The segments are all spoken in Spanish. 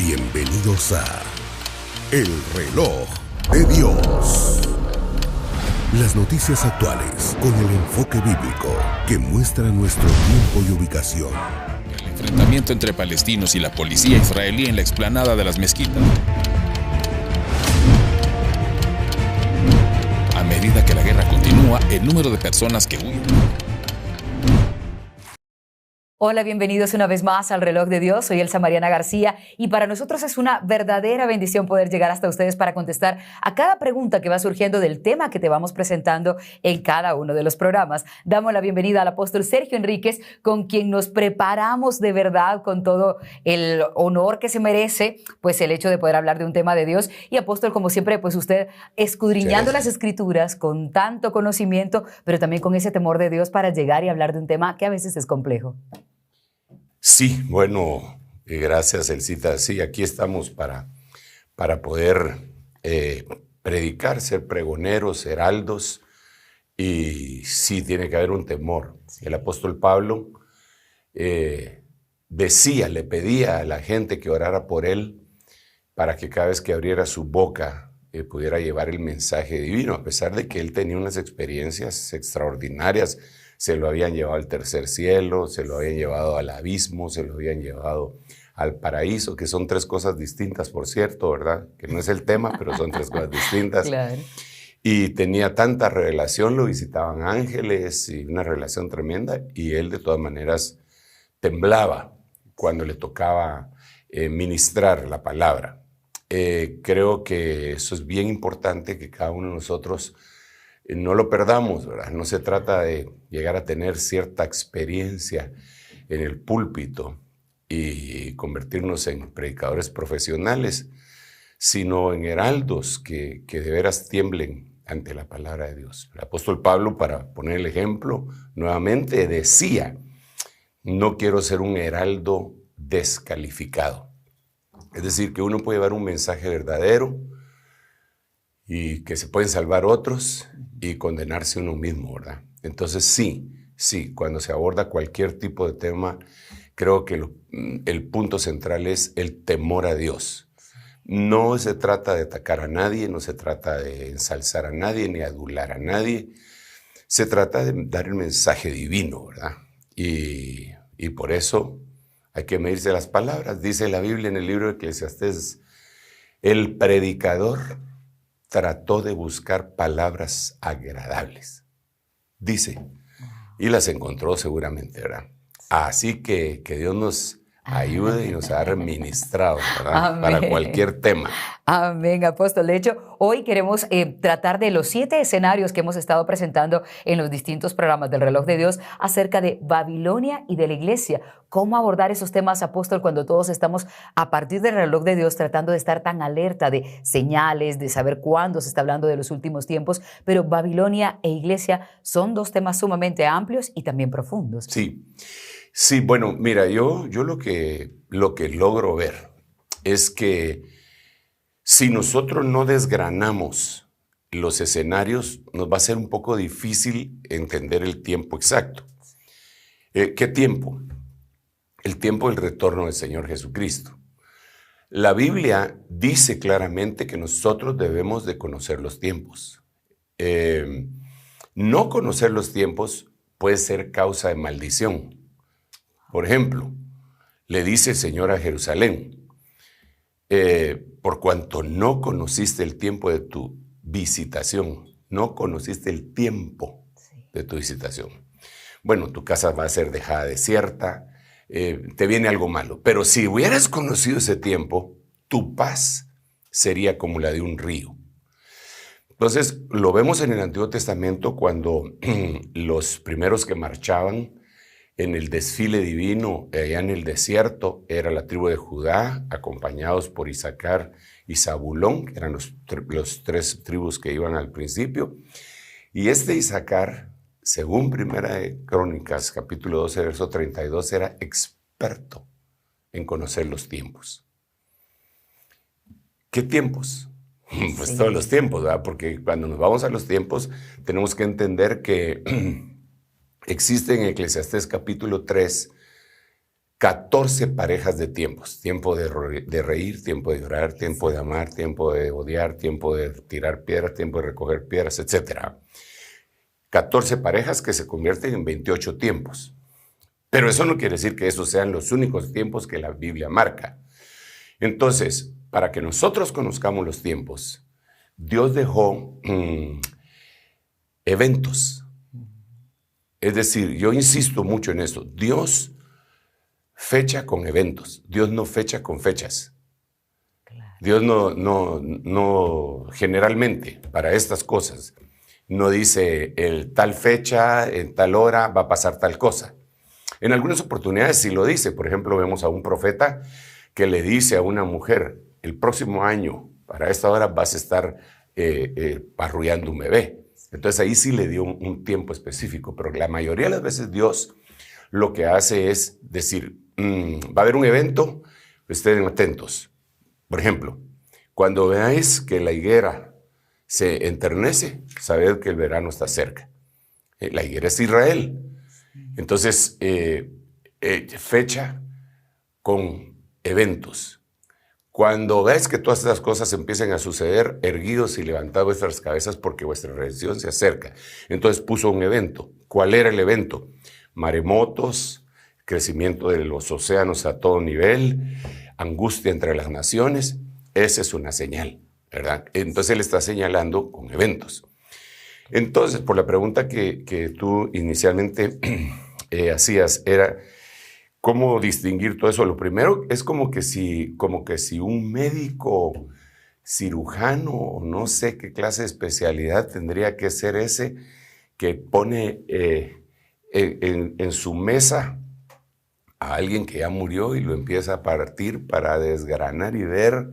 Bienvenidos a El Reloj de Dios. Las noticias actuales con el enfoque bíblico que muestra nuestro tiempo y ubicación. El enfrentamiento entre palestinos y la policía israelí en la explanada de las mezquitas. A medida que la guerra continúa, el número de personas que huyen. Hola, bienvenidos una vez más al Reloj de Dios. Soy Elsa Mariana García y para nosotros es una verdadera bendición poder llegar hasta ustedes para contestar a cada pregunta que va surgiendo del tema que te vamos presentando en cada uno de los programas. Damos la bienvenida al apóstol Sergio Enríquez, con quien nos preparamos de verdad con todo el honor que se merece, pues el hecho de poder hablar de un tema de Dios. Y apóstol, como siempre, pues usted escudriñando las Escrituras con tanto conocimiento, pero también con ese temor de Dios para llegar y hablar de un tema que a veces es complejo. Sí, bueno, gracias, Elcita. Sí, aquí estamos para poder predicar, ser pregoneros, heraldos, y sí, tiene que haber un temor. El apóstol Pablo le pedía a la gente que orara por él para que cada vez que abriera su boca pudiera llevar el mensaje divino, a pesar de que él tenía unas experiencias extraordinarias. Se lo habían llevado al tercer cielo, se lo habían llevado al abismo, se lo habían llevado al paraíso, que son tres cosas distintas, por cierto, ¿verdad? Que no es el tema, pero son tres cosas distintas. Claro. Y tenía tanta revelación, lo visitaban ángeles y una revelación tremenda, y él de todas maneras temblaba cuando le tocaba ministrar la palabra. Creo que eso es bien importante, que cada uno de nosotros no lo perdamos, ¿verdad? No se trata de llegar a tener cierta experiencia en el púlpito y convertirnos en predicadores profesionales, sino en heraldos que de veras tiemblen ante la palabra de Dios. El apóstol Pablo, para poner el ejemplo, nuevamente decía: no quiero ser un heraldo descalificado. Es decir, que uno puede llevar un mensaje verdadero y que se pueden salvar otros y condenarse uno mismo, ¿verdad? Entonces sí, cuando se aborda cualquier tipo de tema, creo que el punto central es el temor a Dios. No se trata de atacar a nadie, no se trata de ensalzar a nadie, ni adular a nadie. Se trata de dar el mensaje divino, ¿verdad? Y por eso hay que medirse las palabras. Dice la Biblia en el libro de Eclesiastés: el predicador trató de buscar palabras agradables, dice, y las encontró seguramente, ¿verdad? Así que Dios nos ayude y nos haga ministrados, ¿verdad? Para cualquier tema. Amén, apóstol. De hecho, hoy queremos tratar de los 7 escenarios que hemos estado presentando en los distintos programas del Reloj de Dios acerca de Babilonia y de la iglesia. ¿Cómo abordar esos temas, apóstol, cuando todos estamos a partir del Reloj de Dios tratando de estar tan alerta de señales, de saber cuándo se está hablando de los últimos tiempos? Pero Babilonia e iglesia son dos temas sumamente amplios y también profundos. Sí, bueno, mira, yo lo que logro ver es que si nosotros no desgranamos los escenarios, nos va a ser un poco difícil entender el tiempo exacto. ¿Qué tiempo? El tiempo del retorno del Señor Jesucristo. La Biblia dice claramente que nosotros debemos de conocer los tiempos. No conocer los tiempos puede ser causa de maldición. Por ejemplo, le dice el Señor a Jerusalén: por cuanto no conociste el tiempo de tu visitación, no conociste el tiempo de tu visitación. Bueno, tu casa va a ser dejada desierta, te viene algo malo. Pero si hubieras conocido ese tiempo, tu paz sería como la de un río. Entonces, lo vemos en el Antiguo Testamento cuando los primeros que marchaban en el desfile divino allá en el desierto era la tribu de Judá, acompañados por Isaacar y Zabulón, que eran los 3 tribus que iban al principio. Y Isaacar, según Primera de Crónicas, capítulo 12, verso 32, era experto en conocer los tiempos. ¿Qué tiempos? Pues todos los tiempos, ¿verdad? Porque cuando nos vamos a los tiempos, tenemos que entender que existe en Eclesiastés capítulo 3 14 parejas de tiempos. Tiempo de reír, tiempo de llorar, tiempo de amar, tiempo de odiar, tiempo de tirar piedras, tiempo de recoger piedras, etc. 14 parejas que se convierten en 28 tiempos. Pero eso no quiere decir que esos sean los únicos tiempos que la Biblia marca. Entonces, para que nosotros conozcamos los tiempos, Dios dejó eventos. Es decir, yo insisto mucho en esto. Dios fecha con eventos. Dios no fecha con fechas. Dios no generalmente para estas cosas no dice en tal fecha, en tal hora va a pasar tal cosa. En algunas oportunidades sí lo dice. Por ejemplo, vemos a un profeta que le dice a una mujer, el próximo año, para esta hora vas a estar arrullando un bebé. Entonces ahí sí le dio un tiempo específico, pero la mayoría de las veces Dios lo que hace es decir, va a haber un evento, estén atentos. Por ejemplo, cuando veáis que la higuera se enternece, sabed que el verano está cerca. La higuera es Israel. Entonces, fecha con eventos. Cuando veáis que todas estas cosas empiecen a suceder, erguidos y levantad vuestras cabezas porque vuestra redención se acerca. Entonces puso un evento. ¿Cuál era el evento? Maremotos, crecimiento de los océanos a todo nivel, angustia entre las naciones. Esa es una señal, ¿verdad? Entonces él está señalando con eventos. Entonces, por la pregunta que tú inicialmente hacías, era ¿cómo distinguir todo eso? Lo primero es como que si un médico cirujano, o no sé qué clase de especialidad tendría que ser ese, que pone en su mesa a alguien que ya murió y lo empieza a partir para desgranar y ver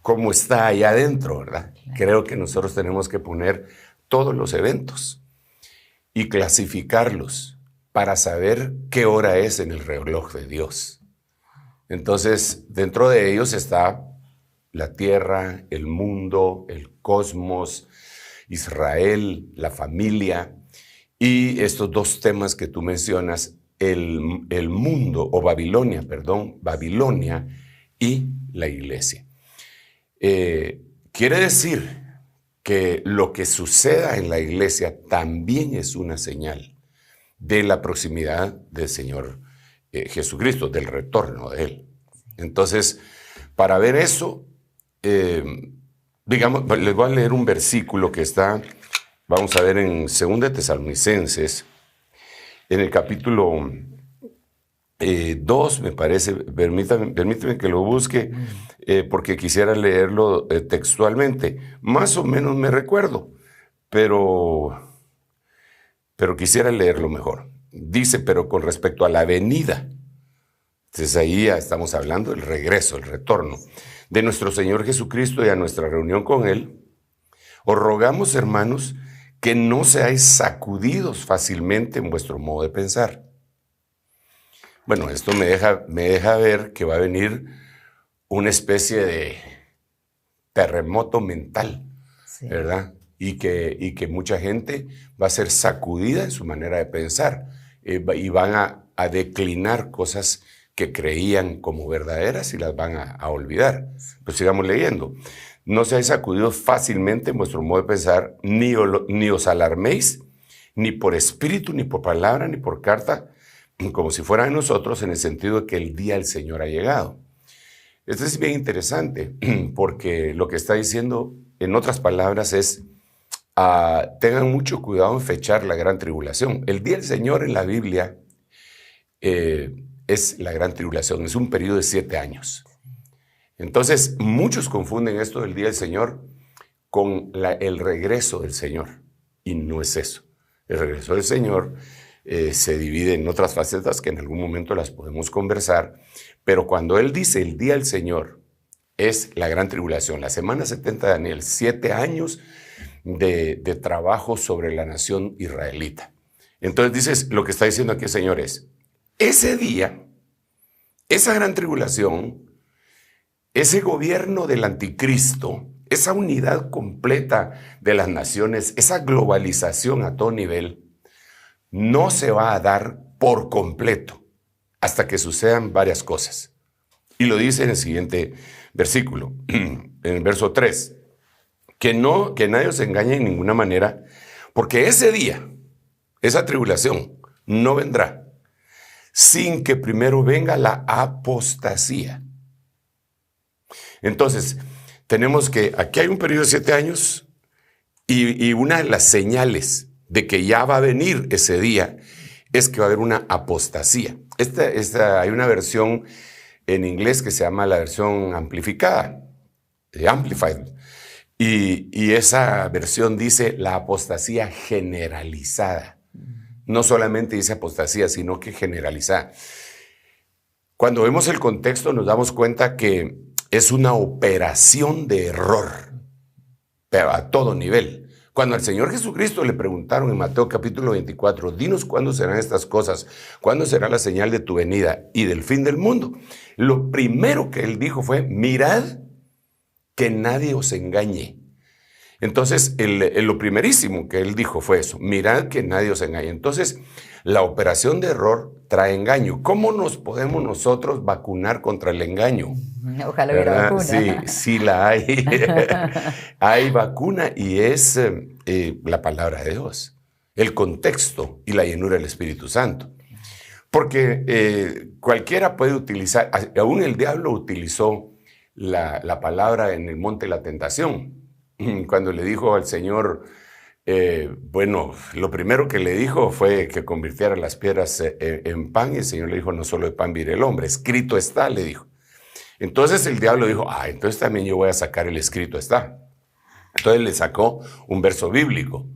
cómo está allá adentro, ¿verdad? Creo que nosotros tenemos que poner todos los eventos y clasificarlos para saber qué hora es en el reloj de Dios. Entonces, dentro de ellos está la tierra, el mundo, el cosmos, Israel, la familia, y estos dos temas que tú mencionas, el mundo, o Babilonia, perdón, Babilonia y la iglesia. Quiere decir que lo que suceda en la iglesia también es una señal de la proximidad del Señor Jesucristo, del retorno de Él. Entonces, para ver eso, digamos, les voy a leer un versículo que está, vamos a ver en 2 Tesalonicenses, en el capítulo 2, me parece, permítame que lo busque, porque quisiera leerlo textualmente. Más o menos me recuerdo, pero quisiera leerlo mejor. Dice, pero con respecto a la venida, entonces ahí ya estamos hablando del regreso, el retorno de nuestro Señor Jesucristo y a nuestra reunión con Él, os rogamos, hermanos, que no seáis sacudidos fácilmente en vuestro modo de pensar. Bueno, esto me deja ver que va a venir una especie de terremoto mental, sí, ¿verdad? Y que mucha gente va a ser sacudida en su manera de pensar y van a declinar cosas que creían como verdaderas y las van a olvidar. Pues sigamos leyendo. No seáis sacudidos fácilmente en vuestro modo de pensar, ni os alarméis, ni por espíritu, ni por palabra, ni por carta, como si fuera de nosotros, en el sentido de que el día del Señor ha llegado. Esto es bien interesante, porque lo que está diciendo, en otras palabras, es tengan mucho cuidado en fechar la gran tribulación. El día del Señor en la Biblia es la gran tribulación, es un periodo de 7 años. Entonces, muchos confunden esto del día del Señor con el regreso del Señor, y no es eso. El regreso del Señor se divide en otras facetas que en algún momento las podemos conversar, pero cuando Él dice el día del Señor, es la gran tribulación, la semana 70 de Daniel, 7 años de trabajo sobre la nación israelita. Entonces dices, lo que está diciendo aquí el Señor es, ese día, esa gran tribulación, ese gobierno del anticristo, esa unidad completa de las naciones, esa globalización a todo nivel, no se va a dar por completo hasta que sucedan varias cosas. Y lo dice en el siguiente versículo, en el verso 3, que nadie os engañe en ninguna manera, porque ese día, esa tribulación, no vendrá sin que primero venga la apostasía. Entonces, tenemos que, aquí hay un periodo de 7 años y una de las señales de que ya va a venir ese día es que va a haber una apostasía. Hay una versión en inglés que se llama la versión amplificada, Amplified, y esa versión dice la apostasía generalizada. No solamente dice apostasía, sino que generalizada. Cuando vemos el contexto nos damos cuenta que es una operación de error, pero a todo nivel. Cuando al Señor Jesucristo le preguntaron en Mateo capítulo 24, dinos cuándo serán estas cosas, cuándo será la señal de tu venida y del fin del mundo. Lo primero que él dijo fue, mirad que nadie os engañe. Entonces, lo primerísimo que él dijo fue eso, mirad que nadie os engañe. Entonces, la operación de error trae engaño. ¿Cómo nos podemos nosotros vacunar contra el engaño? Ojalá hubiera vacuna. Sí, sí la hay. Hay vacuna y es la palabra de Dios, el contexto y la llenura del Espíritu Santo. Porque cualquiera puede utilizar, aún el diablo utilizó la palabra en el monte de la tentación. Cuando le dijo al Señor, lo primero que le dijo fue que convirtiera las piedras en pan, y el Señor le dijo, no solo de pan vivirá el hombre, escrito está, le dijo. Entonces el diablo dijo, entonces también yo voy a sacar el escrito está. Entonces le sacó un verso bíblico,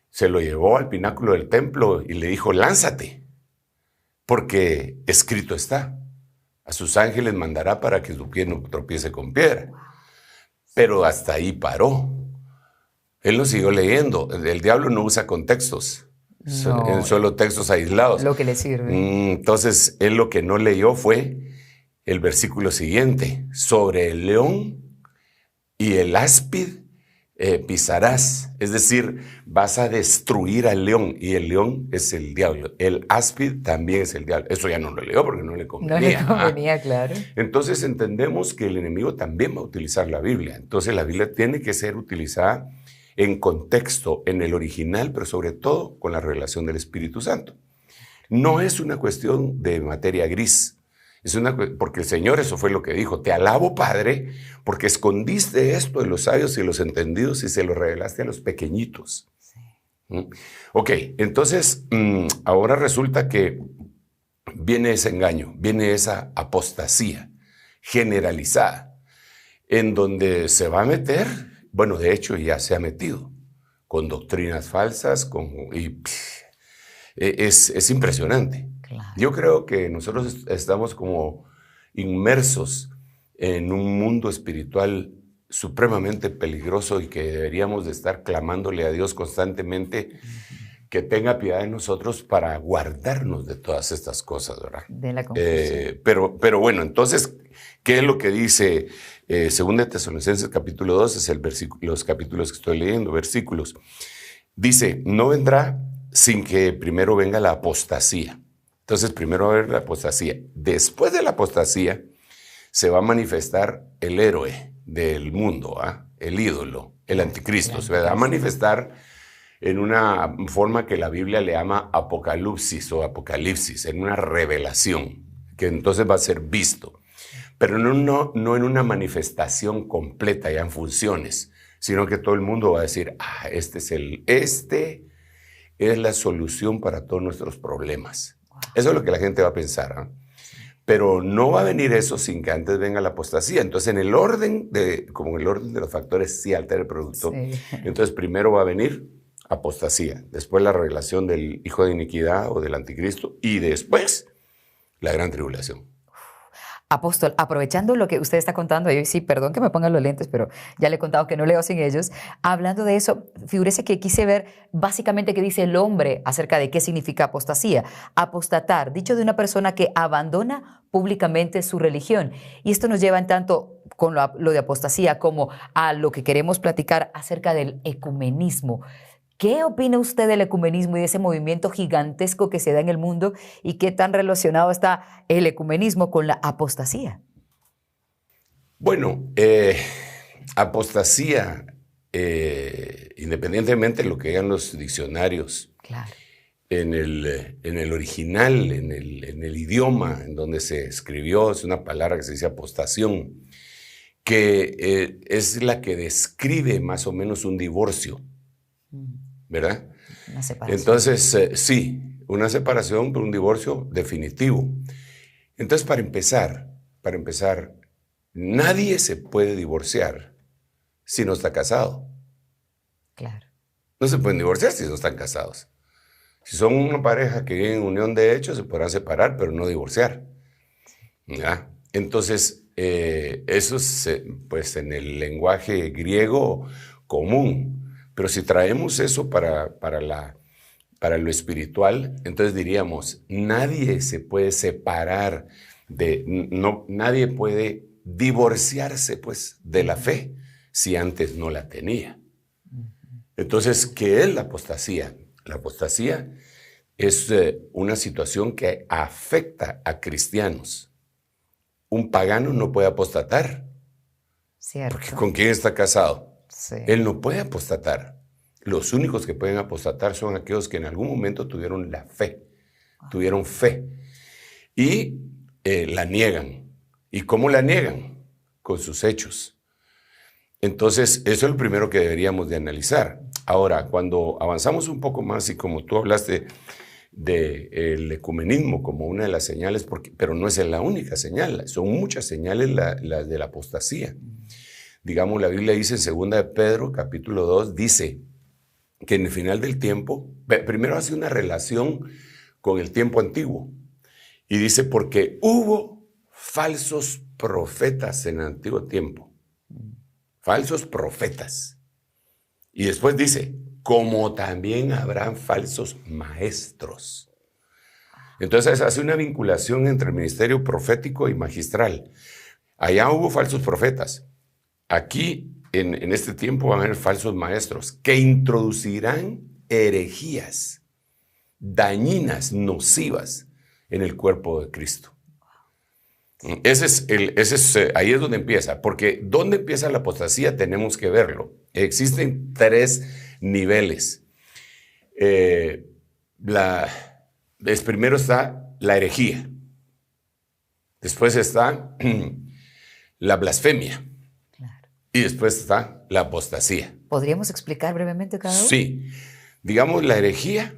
se lo llevó al pináculo del templo y le dijo, lánzate, porque escrito está. A sus ángeles mandará para que tu pie no tropiece con piedra. Pero hasta ahí paró. Él no siguió leyendo. El diablo no usa contextos, solo textos aislados. Lo que le sirve. Entonces, él lo que no leyó fue el versículo siguiente. Sobre el león y el áspid pisarás. Es decir, vas a destruir al león. Y el león es el diablo. El áspid también es el diablo. Eso ya no lo leyó porque no le convenía. No le convenía, claro. Entonces entendemos que el enemigo también va a utilizar la Biblia. Entonces la Biblia tiene que ser utilizada en contexto, en el original, pero sobre todo con la revelación del Espíritu Santo. No es una cuestión de materia gris. Porque el Señor eso fue lo que dijo. Te alabo, Padre, porque escondiste esto de los sabios y los entendidos y se lo revelaste a los pequeñitos. Sí. Ok, entonces ahora resulta que viene ese engaño, viene esa apostasía generalizada, en donde se va a meter, de hecho ya se ha metido, con doctrinas falsas, es impresionante. Claro. Yo creo que nosotros estamos como inmersos en un mundo espiritual supremamente peligroso y que deberíamos de estar clamándole a Dios constantemente que tenga piedad de nosotros para guardarnos de todas estas cosas, ¿verdad? De la confusión. Pero bueno, entonces, ¿qué es lo que dice 2 Tesalonicenses capítulo 2? Es los capítulos que estoy leyendo, versículos. Dice, no vendrá sin que primero venga la apostasía. Entonces, primero va a haber la apostasía. Después de la apostasía, se va a manifestar el héroe del mundo, el ídolo, el anticristo. Se va a manifestar en una forma que la Biblia le llama apocalipsis o apocalipsis, en una revelación, que entonces va a ser visto. Pero no en una manifestación completa, ya en funciones, sino que todo el mundo va a decir, este es la solución para todos nuestros problemas. Eso es lo que la gente va a pensar, Pero no va a venir eso sin que antes venga la apostasía. Entonces, como el orden de los factores sí altera el producto, entonces primero va a venir apostasía, después la revelación del hijo de iniquidad o del anticristo y después la gran tribulación. Apóstol, aprovechando lo que usted está contando, yo sí, perdón que me pongan los lentes, pero ya le he contado que no leo sin ellos. Hablando de eso, figúrese que quise ver básicamente qué dice el hombre acerca de qué significa apostasía. Apostatar, dicho de una persona que abandona públicamente su religión. Y esto nos lleva en tanto con lo de apostasía como a lo que queremos platicar acerca del ecumenismo. ¿Qué opina usted del ecumenismo y de ese movimiento gigantesco que se da en el mundo y qué tan relacionado está el ecumenismo con la apostasía? Bueno, apostasía, independientemente de lo que digan los diccionarios, Claro. en el original, en el idioma en donde se escribió, es una palabra que se dice apostación, que es la que describe más o menos un divorcio, ¿verdad? Una separación. Entonces, sí, una separación por un divorcio definitivo. Entonces, para empezar, nadie se puede divorciar si no está casado. Claro. No se pueden divorciar si no están casados. Si son una pareja que vive en unión de hecho, se podrán separar, pero no divorciar. ¿Ya? Entonces, eso es pues, en el lenguaje griego común. Pero si traemos eso para lo espiritual, entonces diríamos, nadie se puede separar nadie puede divorciarse pues, de la fe si antes no la tenía. Entonces, ¿qué es la apostasía? La apostasía es una situación que afecta a cristianos. Un pagano no puede apostatar. Cierto. Porque ¿con quién está casado? Sí. Él no puede apostatar. Los únicos que pueden apostatar son aquellos que en algún momento tuvieron la fe. Tuvieron fe. Y la niegan. ¿Y cómo la niegan? Con sus hechos. Entonces, eso es lo primero que deberíamos de analizar. Ahora, cuando avanzamos un poco más y como tú hablaste del ecumenismo como una de las señales, pero no es la única señal, son muchas señales las de la apostasía. Digamos, la Biblia dice en 2 de Pedro, capítulo 2, dice que en el final del tiempo, primero hace una relación con el tiempo antiguo, y dice, porque hubo falsos profetas en el antiguo tiempo, falsos profetas. Y después dice, como también habrán falsos maestros. Entonces hace una vinculación entre el ministerio profético y magistral. Allá hubo falsos profetas. Aquí, en este tiempo, van a haber falsos maestros que introducirán herejías dañinas, nocivas en el cuerpo de Cristo. Ahí es donde empieza, porque ¿dónde empieza la apostasía? Tenemos que verlo. Existen 3 niveles. Primero está la herejía, después está la blasfemia, Claro. y después está la apostasía. ¿Podríamos explicar brevemente cada uno? Sí, digamos la herejía,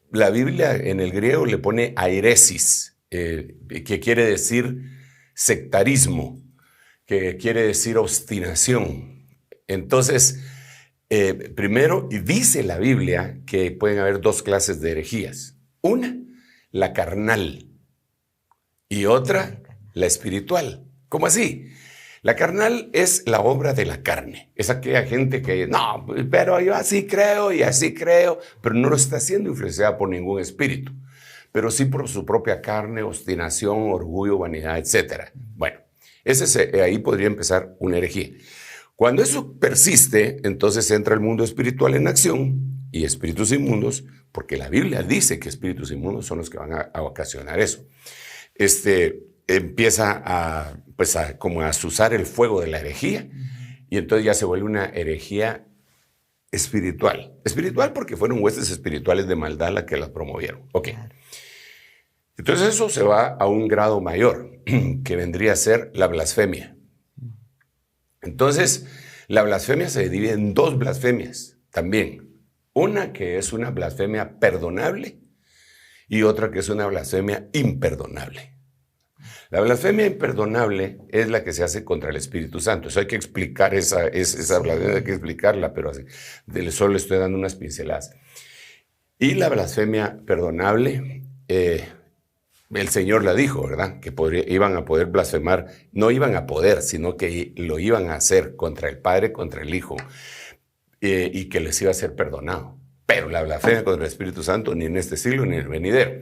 la Biblia en el griego le pone airesis, que quiere decir sectarismo, que quiere decir obstinación. Entonces, primero, dice la Biblia que pueden haber 2 clases de herejías. Una, la carnal, y otra, la espiritual. ¿Cómo así? La carnal es la obra de la carne. Es aquella gente que, no, pero yo así creo y así creo, pero no lo está siendo influenciada por ningún espíritu, pero sí por su propia carne, obstinación, orgullo, vanidad, etc. Bueno, ahí podría empezar una herejía. Cuando eso persiste, entonces entra el mundo espiritual en acción y espíritus inmundos, porque la Biblia dice que espíritus inmundos son los que van a ocasionar eso. Empieza a azuzar el fuego de la herejía y entonces ya se vuelve una herejía espiritual. Espiritual porque fueron huestes espirituales de maldad las que las promovieron. Ok. Entonces eso se va a un grado mayor, que vendría a ser la blasfemia. Entonces, la blasfemia se divide en 2 blasfemias también. Una que es una blasfemia perdonable y otra que es una blasfemia imperdonable. La blasfemia imperdonable es la que se hace contra el Espíritu Santo. Eso hay que explicar esa blasfemia, hay que explicarla, pero solo le estoy dando unas pinceladas. Y la blasfemia perdonable, el Señor la dijo, ¿verdad? Que iban a poder blasfemar, no iban a poder, sino que lo iban a hacer contra el Padre, contra el Hijo, y que les iba a ser perdonado. Pero la blasfemia contra el Espíritu Santo ni en este siglo ni en el venidero.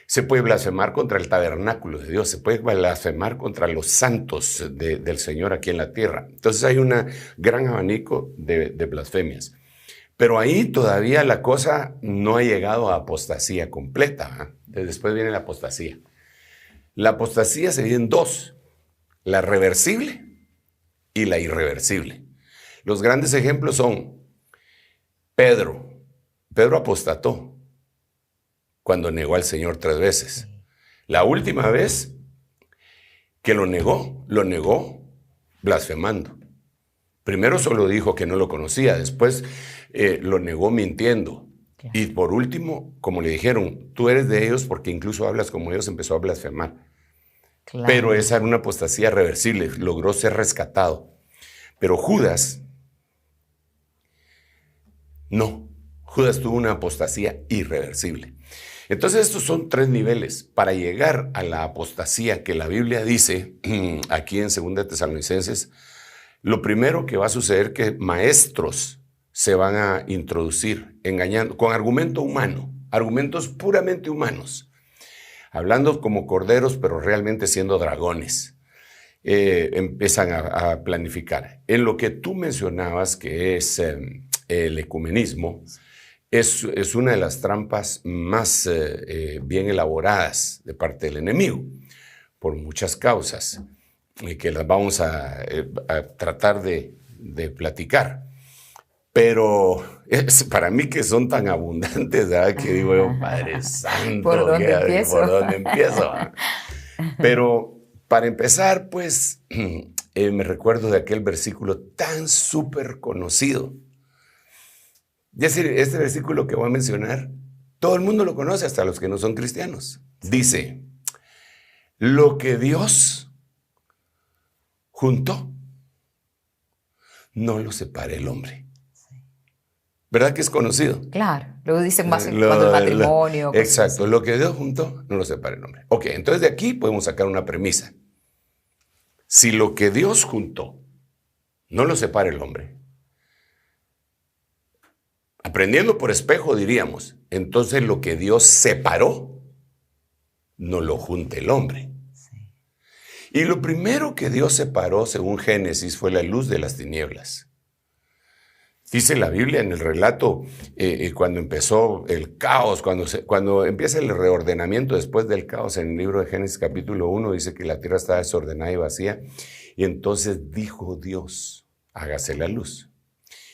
Se puede blasfemar contra el tabernáculo de Dios, se puede blasfemar contra los santos del Señor aquí en la tierra. Entonces hay un gran abanico de blasfemias. Pero ahí todavía la cosa no ha llegado a apostasía completa, ¿eh? Después viene la apostasía. La apostasía se divide en dos, la reversible y la irreversible. Los grandes ejemplos son Pedro. Pedro apostató cuando negó al Señor 3 veces. La última vez que lo negó blasfemando. Primero solo dijo que no lo conocía, después lo negó mintiendo. Claro. Y por último, como le dijeron, tú eres de ellos porque incluso hablas como ellos, empezó a blasfemar. Claro. Pero esa era una apostasía reversible, logró ser rescatado. Pero Judas, no, Judas tuvo una apostasía irreversible. Entonces estos son 3 niveles para llegar a la apostasía que la Biblia dice aquí en 2 Tesalonicenses. Lo primero que va a suceder es que maestros se van a introducir engañando con argumento humano, argumentos puramente humanos, hablando como corderos pero realmente siendo dragones. Empiezan a planificar. En lo que tú mencionabas que es el ecumenismo, es una de las trampas más bien elaboradas de parte del enemigo, por muchas causas, que las vamos a tratar de platicar. Pero para mí que son tan abundantes, ¿verdad? Que digo yo, Padre Santo, ¿por dónde empiezo? ¿Por dónde empiezo? Pero para empezar, pues, me recuerdo de aquel versículo tan súper conocido. Es decir, este versículo que voy a mencionar, todo el mundo lo conoce, hasta los que no son cristianos. Dice, lo que Dios juntó, no lo separe el hombre. ¿Verdad que es conocido? Claro, lo dicen más cuando el matrimonio. Exacto, lo que Dios juntó, no lo separe el hombre. Ok, entonces de aquí podemos sacar una premisa. Si lo que Dios juntó, no lo separe el hombre, aprendiendo por espejo diríamos, entonces lo que Dios separó, no lo junte el hombre. Sí. Y lo primero que Dios separó, según Génesis, fue la luz de las tinieblas. Dice la Biblia en el relato, cuando empezó el caos, cuando empieza el reordenamiento después del caos, en el libro de Génesis capítulo 1, dice que la tierra estaba desordenada y vacía, y entonces dijo Dios, hágase la luz.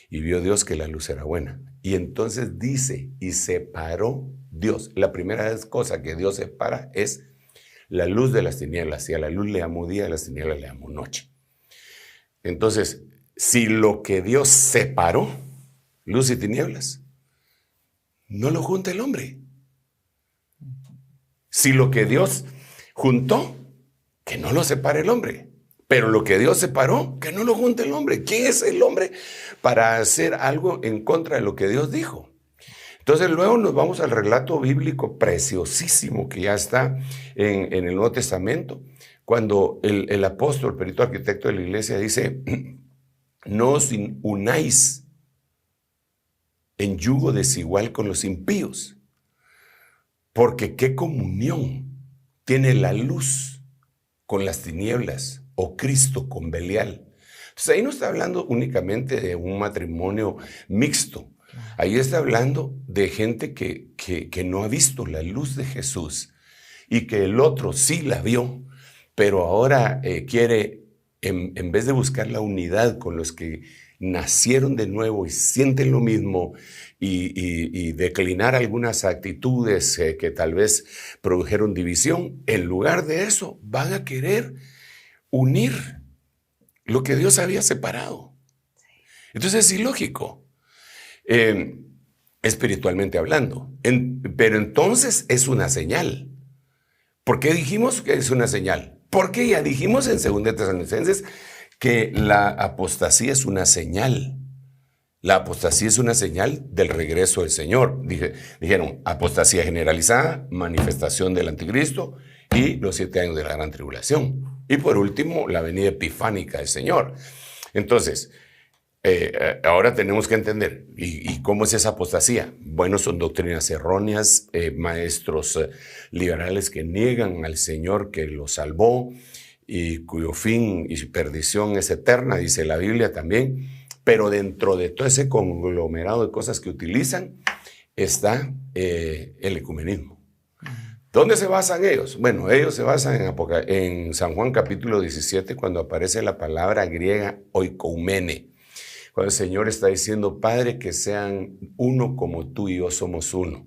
Y vio Dios que la luz era buena. Y entonces dice, y separó Dios. La primera cosa que Dios separa es la luz de las tinieblas. Y a la luz le llamó día, a las tinieblas le llamó noche. Entonces, si lo que Dios separó, luz y tinieblas, no lo junta el hombre. Si lo que Dios juntó, que no lo separe el hombre. Pero lo que Dios separó, que no lo junte el hombre. ¿Quién es el hombre para hacer algo en contra de lo que Dios dijo? Entonces luego nos vamos al relato bíblico preciosísimo que ya está en el Nuevo Testamento, cuando el apóstol, el perito arquitecto de la iglesia dice, no os unáis en yugo desigual con los impíos, porque qué comunión tiene la luz con las tinieblas, o Cristo con Belial. Entonces ahí no está hablando únicamente de un matrimonio mixto, ahí está hablando de gente que no ha visto la luz de Jesús y que el otro sí la vio, pero ahora quiere, en vez de buscar la unidad con los que nacieron de nuevo y sienten lo mismo y declinar algunas actitudes que tal vez produjeron división, en lugar de eso van a querer unir lo que Dios había separado. Entonces es ilógico, espiritualmente hablando. Pero entonces es una señal. ¿Por qué dijimos que es una señal? Porque ya dijimos en 2 Tesalonicenses que la apostasía es una señal. La apostasía es una señal del regreso del Señor. Dijeron apostasía generalizada, manifestación del anticristo y los 7 años de la gran tribulación. Y por último, la venida epifánica del Señor. Entonces, ahora tenemos que entender, ¿y cómo es esa apostasía? Bueno, son doctrinas erróneas, maestros liberales que niegan al Señor que los salvó y cuyo fin y perdición es eterna, dice la Biblia también, pero dentro de todo ese conglomerado de cosas que utilizan está el ecumenismo. ¿Dónde se basan ellos? Bueno, ellos se basan en San Juan capítulo 17, cuando aparece la palabra griega oikoumene, cuando el Señor está diciendo, Padre, que sean uno como tú y yo somos uno.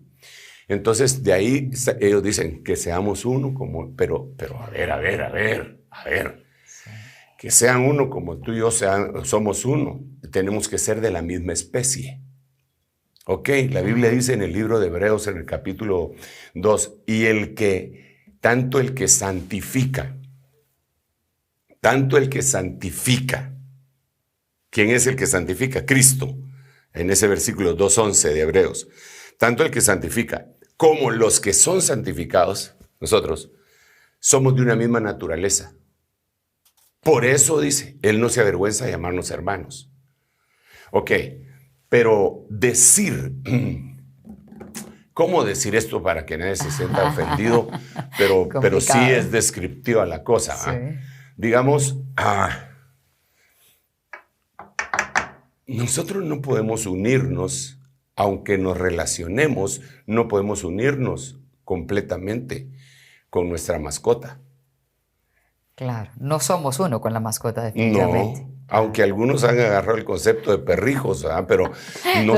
Entonces, de ahí ellos dicen que seamos uno, pero a ver. Que sean uno como tú y yo somos uno. Tenemos que ser de la misma especie. Ok, la Biblia dice en el libro de Hebreos, en el capítulo 2, y tanto el que santifica, ¿quién es el que santifica? Cristo, en ese versículo 2:11 de Hebreos. Tanto el que santifica como los que son santificados, nosotros, somos de una misma naturaleza. Por eso dice, Él no se avergüenza de llamarnos hermanos. Ok, pero ¿cómo decir esto para que nadie se sienta ofendido? Pero sí es descriptiva la cosa. Sí. Digamos, nosotros no podemos unirnos, aunque nos relacionemos, no podemos unirnos completamente con nuestra mascota. Claro, no somos uno con la mascota, definitivamente. No, aunque algunos han agarrado el concepto de perrijos, pero no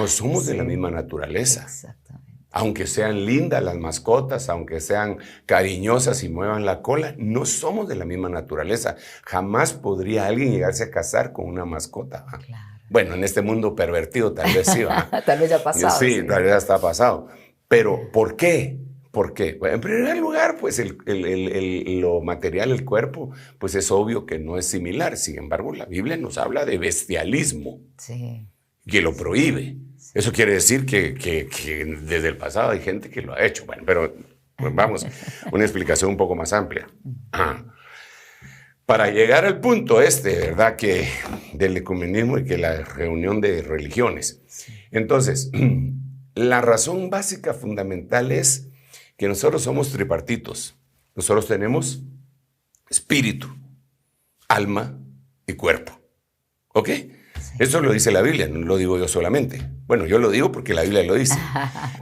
somos de la misma naturaleza. Exactamente. Aunque sean lindas las mascotas, aunque sean cariñosas y muevan la cola, no somos de la misma naturaleza. Jamás podría alguien llegarse a casar con una mascota. Claro. Bueno, en este mundo pervertido tal vez sí. Tal vez ya ha pasado. Sí, tal vez ya está pasado. Pero, ¿por qué? ¿Por qué? Bueno, en primer lugar, pues lo material, el cuerpo, pues es obvio que no es similar. Sin embargo, la Biblia nos habla de bestialismo, sí, que lo prohíbe. Eso quiere decir que desde el pasado hay gente que lo ha hecho. Bueno, pero vamos, una explicación un poco más amplia. Para llegar al punto ¿verdad? Que del ecumenismo y que la reunión de religiones. Entonces, la razón básica fundamental es que nosotros somos tripartitos. Nosotros tenemos espíritu, alma y cuerpo. ¿Ok? Sí. Eso lo dice la Biblia, no lo digo yo solamente. Bueno, yo lo digo porque la Biblia lo dice.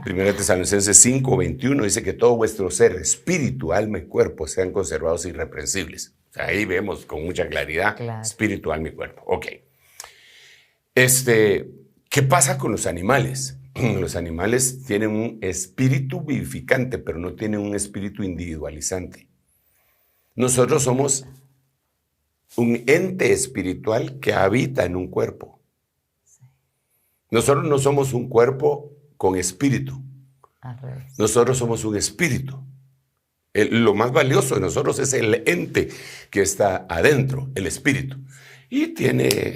1 Tesalonicenses 5:21 dice que todo vuestro ser, espíritu, alma y cuerpo sean conservados irreprensibles. O sea, ahí vemos con mucha claridad, claro, espíritu, alma y cuerpo. Ok. ¿Qué pasa con los animales? Los animales tienen un espíritu vivificante, pero no tienen un espíritu individualizante. Nosotros somos un ente espiritual que habita en un cuerpo. Nosotros no somos un cuerpo con espíritu. Nosotros somos un espíritu. Lo más valioso de nosotros es el ente que está adentro, el espíritu. Y tiene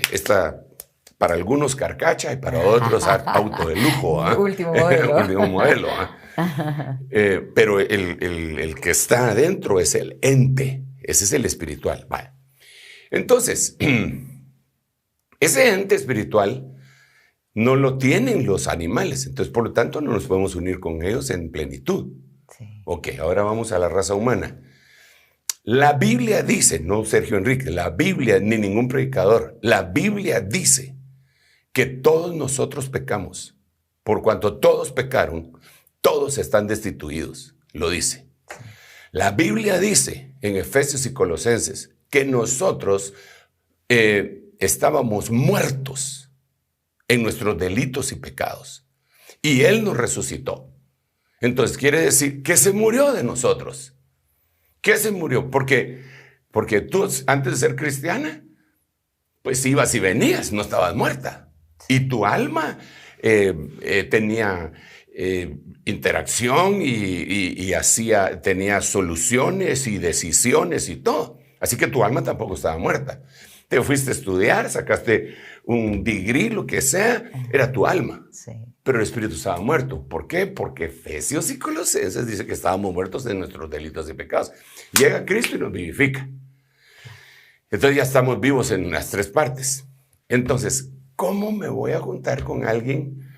para algunos carcacha y para otros auto de lujo. Último modelo. Último modelo. Pero el que está adentro es el ente. Ese es el espiritual. Vale. Entonces, ese ente espiritual no lo tienen los animales. Entonces, por lo tanto, no nos podemos unir con ellos en plenitud. Sí. Ok, ahora vamos a la raza humana. La Biblia dice, no Sergio Enrique, la Biblia, ni ningún predicador, la Biblia dice que todos nosotros pecamos. Por cuanto todos pecaron, todos están destituidos, lo dice. La Biblia dice en Efesios y Colosenses que nosotros estábamos muertos en nuestros delitos y pecados. Y Él nos resucitó. Entonces quiere decir que se murió de nosotros. ¿Qué se murió? Porque tú antes de ser cristiana, pues ibas y venías, no estabas muerta. Y tu alma tenía interacción y tenía soluciones y decisiones y todo. Así que tu alma tampoco estaba muerta. Te fuiste a estudiar, sacaste un degree, lo que sea, era tu alma. Sí. Pero el espíritu estaba muerto. ¿Por qué? Porque Efesios y Colosenses dice que estábamos muertos en nuestros delitos y pecados. Llega Cristo y nos vivifica. Entonces ya estamos vivos en las tres partes. Entonces, ¿cómo me voy a juntar con alguien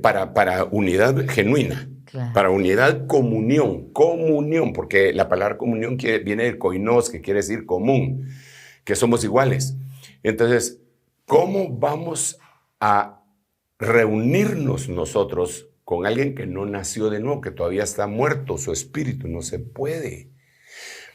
para unidad genuina? Claro. Para unidad, comunión, porque la palabra comunión viene del koinos, que quiere decir común, que somos iguales. Entonces, ¿cómo vamos a reunirnos nosotros con alguien que no nació de nuevo, que todavía está muerto, su espíritu? No se puede.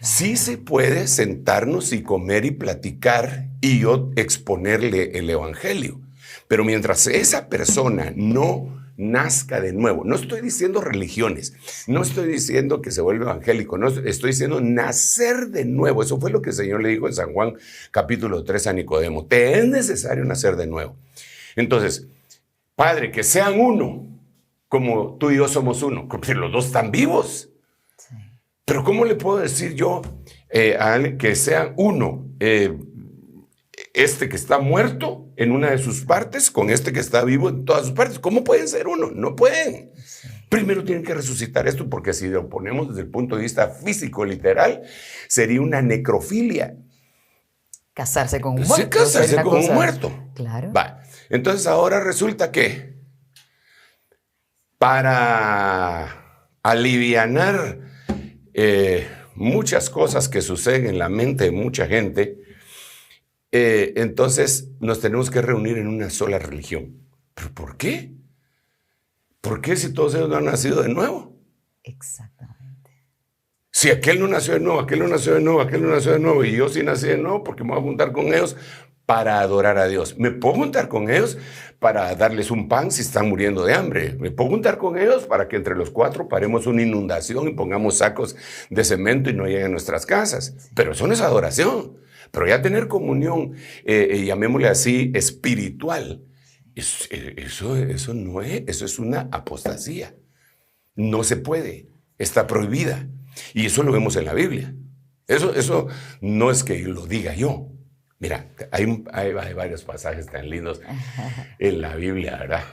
Sí se puede sentarnos y comer y platicar y yo exponerle el evangelio. Pero mientras esa persona no nazca de nuevo, no estoy diciendo religiones, no estoy diciendo que se vuelva evangélico, no estoy diciendo nacer de nuevo. Eso fue lo que el Señor le dijo en San Juan capítulo 3 a Nicodemo. Te es necesario nacer de nuevo. Entonces, Padre, que sean uno, como tú y yo somos uno, porque los dos están vivos. Sí. Pero ¿cómo le puedo decir yo a alguien que sean uno? Este que está muerto en una de sus partes con este que está vivo en todas sus partes. ¿Cómo pueden ser uno? No pueden. Sí. Primero tienen que resucitar esto, porque si lo ponemos desde el punto de vista físico, literal, sería una necrofilia. Casarse con un muerto. Sí, casarse con un muerto. Claro. Va. Entonces ahora resulta que para alivianar muchas cosas que suceden en la mente de mucha gente, entonces nos tenemos que reunir en una sola religión. ¿Pero por qué? ¿Por qué si todos ellos no han nacido de nuevo? Exactamente. Si aquel no nació de nuevo, aquel no nació de nuevo, aquel no nació de nuevo, y yo sí nací de nuevo, porque me voy a juntar con ellos para adorar a Dios. Me puedo juntar con ellos para darles un pan si están muriendo de hambre. Me puedo juntar con ellos para que entre los cuatro paremos una inundación y pongamos sacos de cemento y no lleguen a nuestras casas. Sí. Pero eso no es adoración. Pero ya tener comunión, llamémosle así, espiritual, eso no es, eso es una apostasía. No se puede, está prohibida. Y eso lo vemos en la Biblia. Eso no es que lo diga yo. Mira, hay varios pasajes tan lindos en la Biblia, ¿verdad?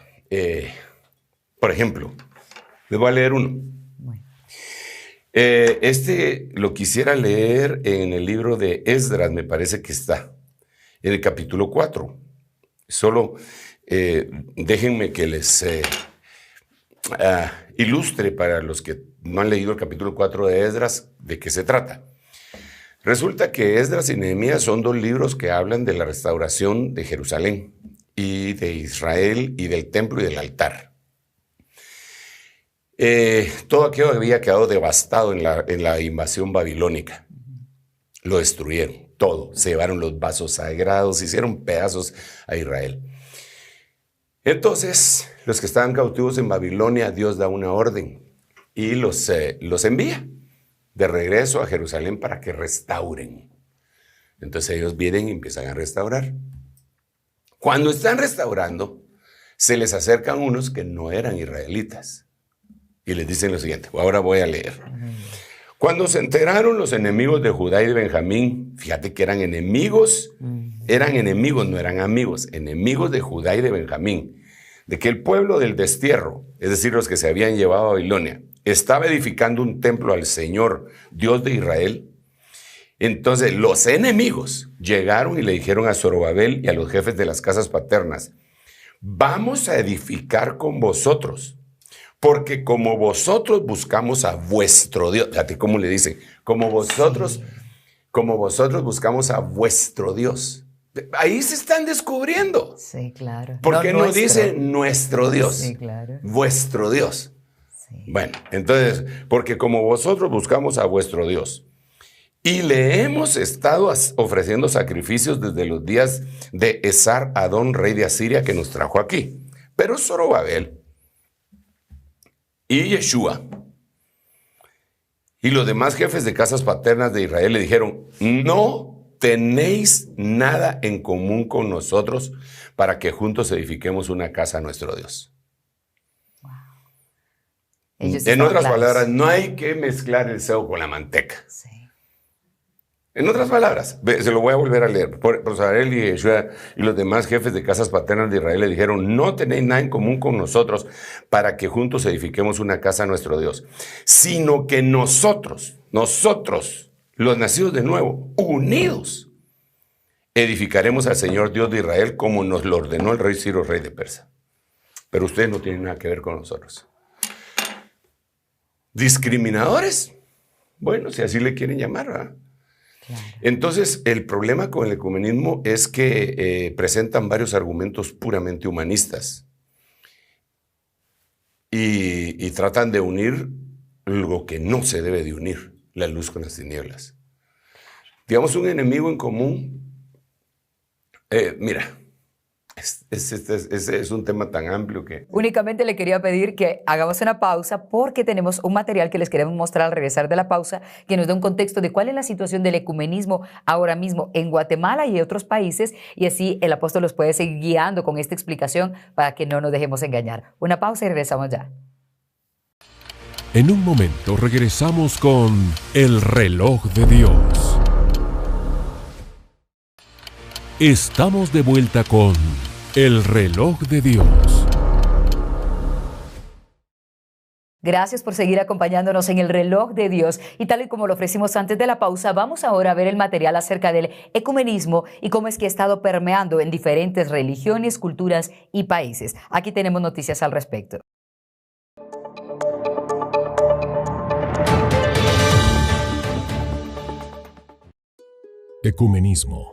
Por ejemplo, les voy a leer uno. Lo quisiera leer en el libro de Esdras, me parece que está, en el capítulo 4. Solo déjenme que les ilustre para los que no han leído el capítulo 4 de Esdras de qué se trata. Resulta que Esdras y Nehemías son dos libros que hablan de la restauración de Jerusalén y de Israel y del templo y del altar. Todo aquello había quedado devastado en la invasión babilónica. Lo destruyeron, todo. Se llevaron los vasos sagrados, hicieron pedazos a Israel. Entonces, los que estaban cautivos en Babilonia, Dios da una orden y los envía de regreso a Jerusalén para que restauren. Entonces ellos vienen y empiezan a restaurar. Cuando están restaurando, se les acercan unos que no eran israelitas. Y les dicen lo siguiente, ahora voy a leer. Cuando se enteraron los enemigos de Judá y de Benjamín, fíjate que eran enemigos, no eran amigos, enemigos de Judá y de Benjamín, de que el pueblo del destierro, es decir, los que se habían llevado a Babilonia, estaba edificando un templo al Señor, Dios de Israel. Entonces los enemigos llegaron y le dijeron a Zorobabel y a los jefes de las casas paternas, vamos a edificar con vosotros, porque como vosotros buscamos a vuestro Dios, fíjate cómo le dicen, como vosotros buscamos a vuestro Dios. Ahí se están descubriendo. Sí, claro. Porque no dice nuestro Dios, sí, claro. Vuestro Dios. Sí. Bueno, entonces, porque como vosotros buscamos a vuestro Dios y le hemos estado ofreciendo sacrificios desde los días de Esar-Adón, rey de Asiria, que nos trajo aquí. Pero Zorobabel y Yeshua y los demás jefes de casas paternas de Israel le dijeron, no tenéis nada en común con nosotros para que juntos edifiquemos una casa a nuestro Dios. Wow. En otras palabras, no hay que mezclar el cebo con la manteca. Sí. En otras palabras, se lo voy a volver a leer. Zorobabel y Yeshua y los demás jefes de casas paternas de Israel le dijeron, no tenéis nada en común con nosotros para que juntos edifiquemos una casa a nuestro Dios, sino que nosotros, los nacidos de nuevo, unidos edificaremos al Señor Dios de Israel como nos lo ordenó el rey Ciro, rey de Persia. Pero ustedes no tienen nada que ver con nosotros. ¿Discriminadores? Bueno, si así le quieren llamar, ¿verdad? Claro. Entonces, el problema con el ecumenismo es que presentan varios argumentos puramente humanistas y tratan de unir lo que no se debe de unir, la luz con las tinieblas. Digamos, un enemigo en común. Mira, es un tema tan amplio que... Únicamente le quería pedir que hagamos una pausa porque tenemos un material que les queremos mostrar al regresar de la pausa que nos da un contexto de cuál es la situación del ecumenismo ahora mismo en Guatemala y otros países, y así el apóstol los puede seguir guiando con esta explicación para que no nos dejemos engañar. Una pausa y regresamos ya. En un momento regresamos con El Reloj de Dios. Estamos de vuelta con El Reloj de Dios. Gracias por seguir acompañándonos en El Reloj de Dios. Y tal y como lo ofrecimos antes de la pausa, vamos ahora a ver el material acerca del ecumenismo y cómo es que ha estado permeando en diferentes religiones, culturas y países. Aquí tenemos noticias al respecto. Ecumenismo.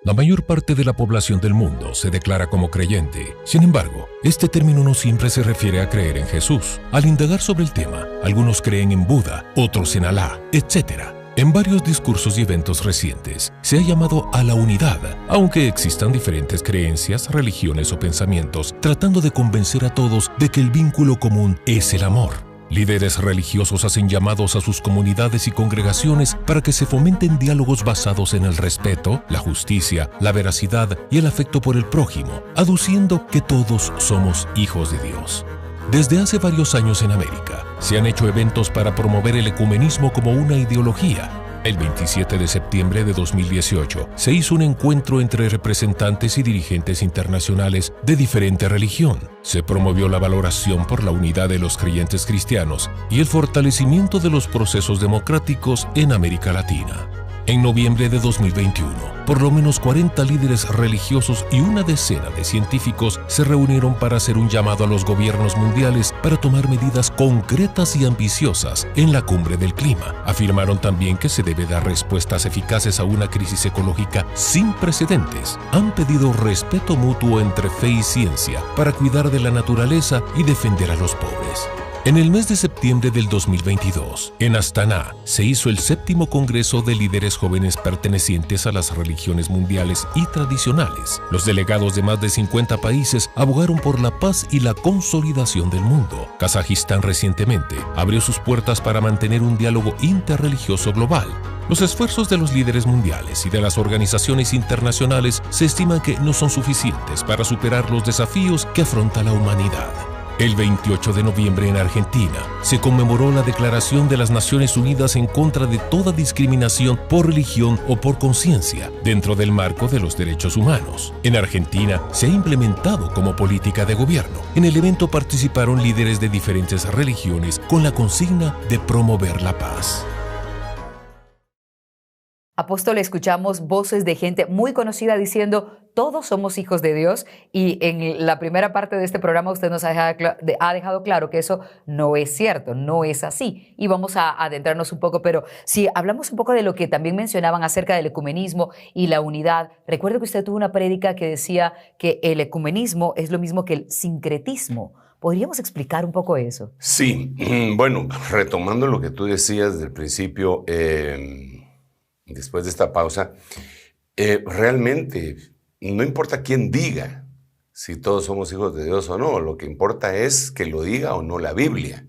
La mayor parte de la población del mundo se declara como creyente. Sin embargo, este término no siempre se refiere a creer en Jesús. Al indagar sobre el tema, algunos creen en Buda, otros en Alá, etc. En varios discursos y eventos recientes, se ha llamado a la unidad, aunque existan diferentes creencias, religiones o pensamientos, tratando de convencer a todos de que el vínculo común es el amor. Líderes religiosos hacen llamados a sus comunidades y congregaciones para que se fomenten diálogos basados en el respeto, la justicia, la veracidad y el afecto por el prójimo, aduciendo que todos somos hijos de Dios. Desde hace varios años en América, se han hecho eventos para promover el ecumenismo como una ideología. El 27 de septiembre de 2018 se hizo un encuentro entre representantes y dirigentes internacionales de diferente religión. Se promovió la valoración por la unidad de los creyentes cristianos y el fortalecimiento de los procesos democráticos en América Latina. En noviembre de 2021, por lo menos 40 líderes religiosos y una decena de científicos se reunieron para hacer un llamado a los gobiernos mundiales para tomar medidas concretas y ambiciosas en la cumbre del clima. Afirmaron también que se debe dar respuestas eficaces a una crisis ecológica sin precedentes. Han pedido respeto mutuo entre fe y ciencia para cuidar de la naturaleza y defender a los pobres. En el mes de septiembre del 2022, en Astana, se hizo el 7º Congreso de Líderes Jóvenes pertenecientes a las religiones mundiales y tradicionales. Los delegados de más de 50 países abogaron por la paz y la consolidación del mundo. Kazajistán recientemente abrió sus puertas para mantener un diálogo interreligioso global. Los esfuerzos de los líderes mundiales y de las organizaciones internacionales se estiman que no son suficientes para superar los desafíos que afronta la humanidad. El 28 de noviembre en Argentina se conmemoró la Declaración de las Naciones Unidas en contra de toda discriminación por religión o por conciencia dentro del marco de los derechos humanos. En Argentina se ha implementado como política de gobierno. En el evento participaron líderes de diferentes religiones con la consigna de promover la paz. Apóstol, escuchamos voces de gente muy conocida diciendo todos somos hijos de Dios, y en la primera parte de este programa usted nos ha dejado claro que eso no es cierto, no es así, y vamos a adentrarnos un poco, pero si hablamos un poco de lo que también mencionaban acerca del ecumenismo y la unidad. Recuerdo que usted tuvo una prédica que decía que el ecumenismo es lo mismo que el sincretismo. ¿Podríamos explicar un poco eso? Sí, bueno, retomando lo que tú decías del principio, después de esta pausa, realmente no importa quién diga si todos somos hijos de Dios o no, lo que importa es que lo diga o no la Biblia.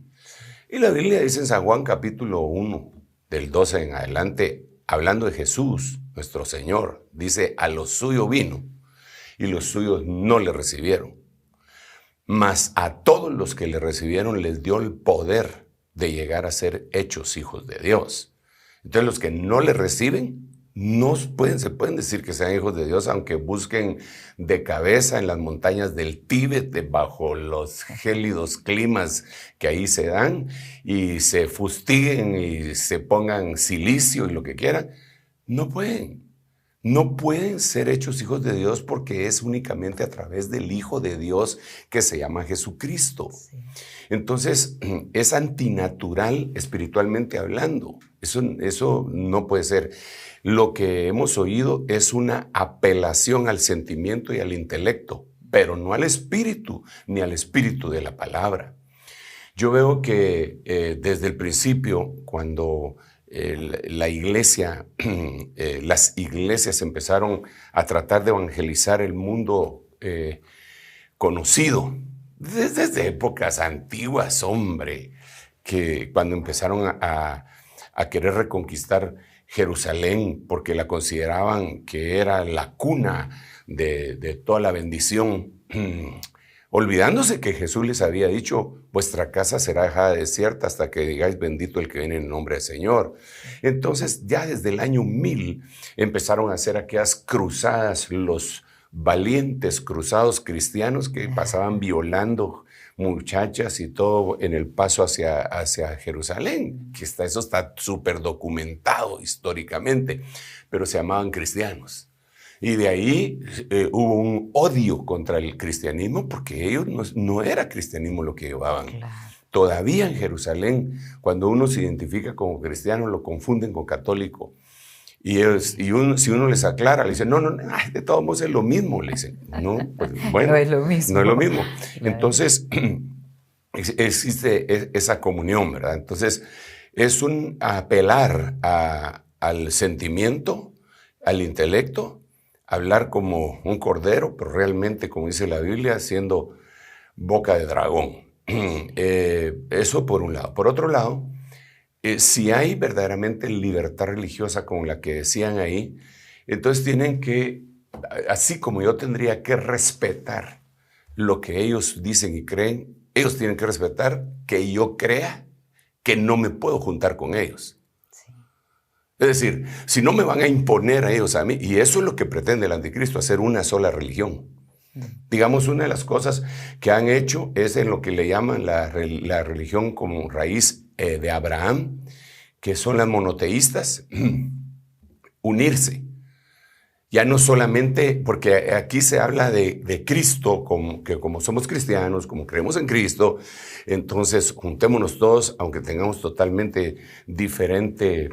Y la Biblia dice en San Juan capítulo 1, del 12 en adelante, hablando de Jesús, nuestro Señor, dice: a los suyos vino y los suyos no le recibieron. Mas a todos los que le recibieron les dio el poder de llegar a ser hechos hijos de Dios. Entonces los que no le reciben se pueden decir que sean hijos de Dios, aunque busquen de cabeza en las montañas del Tíbet, bajo los gélidos climas que ahí se dan, y se fustiguen y se pongan silicio y lo que quieran. No pueden, no pueden ser hechos hijos de Dios porque es únicamente a través del Hijo de Dios que se llama Jesucristo. Sí. Entonces, es antinatural espiritualmente hablando. Eso no puede ser. Lo que hemos oído es una apelación al sentimiento y al intelecto, pero no al espíritu, ni al espíritu de la palabra. Yo veo que desde el principio, cuando la iglesia, las iglesias empezaron a tratar de evangelizar el mundo conocido, desde épocas antiguas, hombre, que cuando empezaron a querer reconquistar Jerusalén, porque la consideraban que era la cuna de toda la bendición, olvidándose que Jesús les había dicho, vuestra casa será dejada desierta hasta que digáis bendito el que viene en el nombre del Señor. Entonces, ya desde el año 1000 empezaron a hacer aquellas cruzadas, los valientes cruzados cristianos que pasaban violando muchachas y todo en el paso hacia Jerusalén, que eso está súper documentado históricamente, pero se llamaban cristianos. Y de ahí hubo un odio contra el cristianismo porque ellos no era cristianismo lo que llevaban. Claro. Todavía en Jerusalén, cuando uno se identifica como cristiano, lo confunden con católico. Y si uno les aclara, le dicen, no, de todos modos es lo mismo. Le dicen, no, pues bueno, no es lo mismo. No es lo mismo. Claro. Entonces, existe esa comunión, ¿verdad? Entonces, es un apelar al sentimiento, al intelecto, hablar como un cordero, pero realmente, como dice la Biblia, siendo boca de dragón. Eso por un lado. Por otro lado, si hay verdaderamente libertad religiosa como la que decían ahí, entonces tienen que, así como yo tendría que respetar lo que ellos dicen y creen, ellos tienen que respetar que yo crea que no me puedo juntar con ellos. Sí. Es decir, si no me van a imponer a ellos a mí, y eso es lo que pretende el anticristo, hacer una sola religión. Digamos, una de las cosas que han hecho es en lo que le llaman la religión como raíz de Abraham, que son las monoteístas, unirse. Ya no solamente, porque aquí se habla de Cristo, que como somos cristianos, como creemos en Cristo, entonces juntémonos todos, aunque tengamos totalmente diferente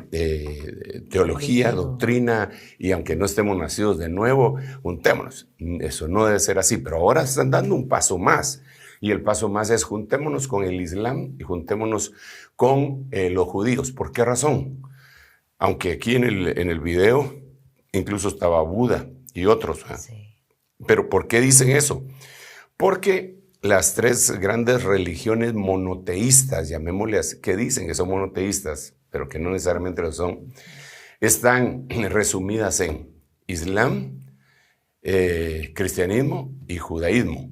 teología, doctrina, y aunque no estemos nacidos de nuevo, juntémonos. Eso no debe ser así, pero ahora están dando un paso más. Y el paso más es juntémonos con el Islam y juntémonos con los judíos. ¿Por qué razón? Aunque aquí en el video incluso estaba Buda y otros. Sí. Pero ¿por qué dicen eso? Porque las tres grandes religiones monoteístas, llamémosle así, que dicen que son monoteístas, pero que no necesariamente lo son, están resumidas en Islam, cristianismo y judaísmo.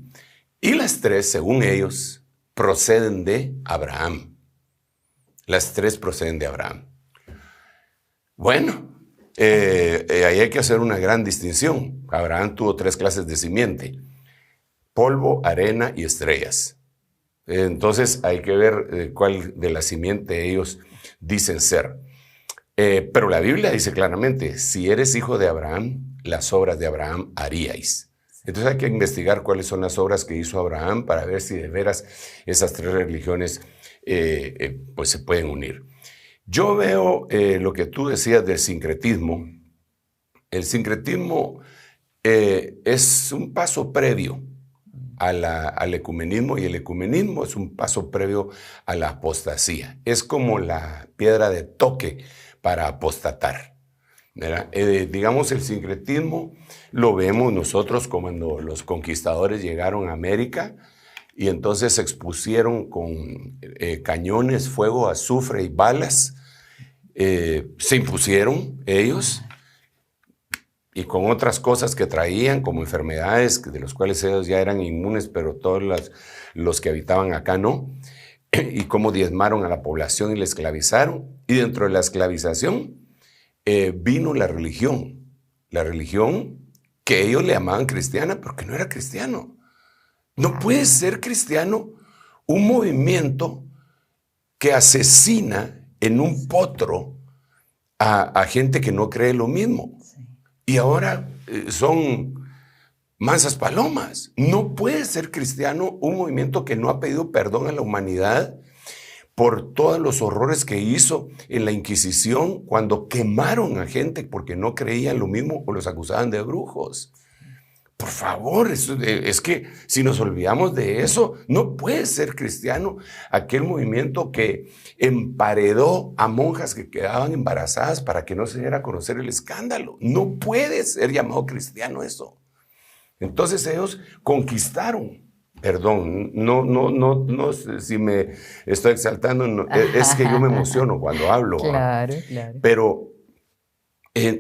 Y las tres, según ellos, proceden de Abraham. Las tres proceden de Abraham. Bueno, ahí hay que hacer una gran distinción. Abraham tuvo tres clases de simiente: polvo, arena y estrellas. Entonces hay que ver cuál de la simiente ellos dicen ser. Pero la Biblia dice claramente, si eres hijo de Abraham, las obras de Abraham haríais. Entonces hay que investigar cuáles son las obras que hizo Abraham para ver si de veras esas tres religiones pues se pueden unir. Yo veo lo que tú decías del sincretismo. El sincretismo es un paso previo al ecumenismo, y el ecumenismo es un paso previo a la apostasía. Es como la piedra de toque para apostatar. Digamos, el sincretismo lo vemos nosotros cuando los conquistadores llegaron a América y entonces se expusieron con cañones, fuego, azufre y balas. Se impusieron ellos y con otras cosas que traían como enfermedades de las cuales ellos ya eran inmunes, pero todos los que habitaban acá no, y cómo diezmaron a la población y la esclavizaron. Y dentro de la esclavización vino la religión que ellos le llamaban cristiana, pero que no era cristiano. No puede ser cristiano un movimiento que asesina en un potro a gente que no cree lo mismo. Sí. y ahora son mansas palomas. No puede ser cristiano un movimiento que no ha pedido perdón a la humanidad por todos los horrores que hizo en la Inquisición cuando quemaron a gente porque no creían lo mismo o los acusaban de brujos. Por favor, es que si nos olvidamos de eso, no puede ser cristiano aquel movimiento que emparedó a monjas que quedaban embarazadas para que no se diera a conocer el escándalo. No puede ser llamado cristiano eso. Entonces ellos conquistaron. Perdón, no sé si me estoy exaltando, no, es que yo me emociono cuando hablo. Claro, claro. Pero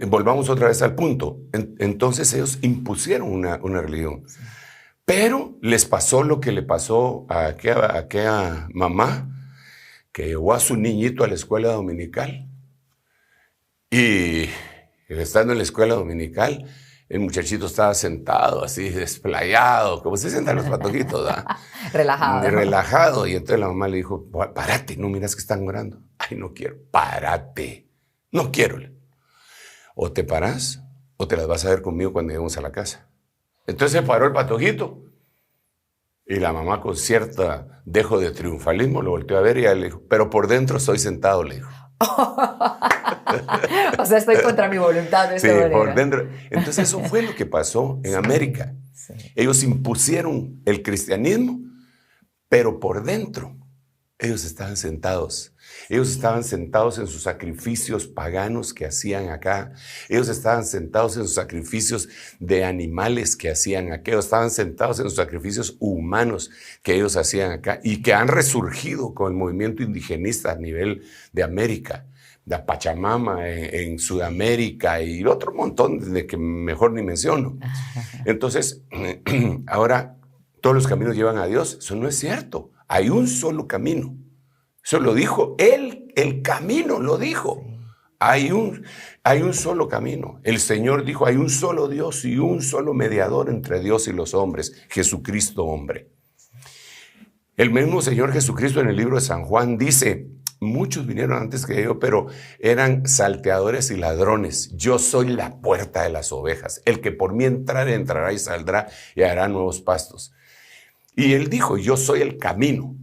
volvamos otra vez al punto. Entonces ellos impusieron una religión. Sí. Pero les pasó lo que le pasó a aquella mamá que llevó a su niñito a la escuela dominical. Y estando en la escuela dominical, el muchachito estaba sentado así, desplayado, como se sientan los patojitos, ¿verdad? Relajado. Relajado. Y entonces la mamá le dijo, párate, no miras que están orando. Ay, no quiero, párate. No quiero. O te parás o te las vas a ver conmigo cuando lleguemos a la casa. Entonces se paró el patojito y la mamá con cierta dejo de triunfalismo lo volteó a ver y ella le dijo, pero por dentro estoy sentado, le dijo. O sea, estoy contra mi voluntad de esta manera. Por dentro. Entonces eso fue lo que pasó en América. Sí. Ellos impusieron el cristianismo, pero por dentro ellos estaban sentados. Ellos estaban sentados en sus sacrificios paganos que hacían acá. Ellos estaban sentados en sus sacrificios de animales que hacían acá. Ellos estaban sentados en sus sacrificios humanos que ellos hacían acá y que han resurgido con el movimiento indigenista a nivel de América, de Pachamama en Sudamérica y otro montón de que mejor ni menciono. Entonces, ahora todos los caminos llevan a Dios. Eso no es cierto. Hay un solo camino. Eso lo dijo él, el camino lo dijo. Hay un solo camino. El Señor dijo, hay un solo Dios y un solo mediador entre Dios y los hombres, Jesucristo hombre. El mismo Señor Jesucristo en el libro de San Juan dice, muchos vinieron antes que yo, pero eran salteadores y ladrones. Yo soy la puerta de las ovejas. El que por mí entrará y saldrá y hará nuevos pastos. Y él dijo, yo soy el camino.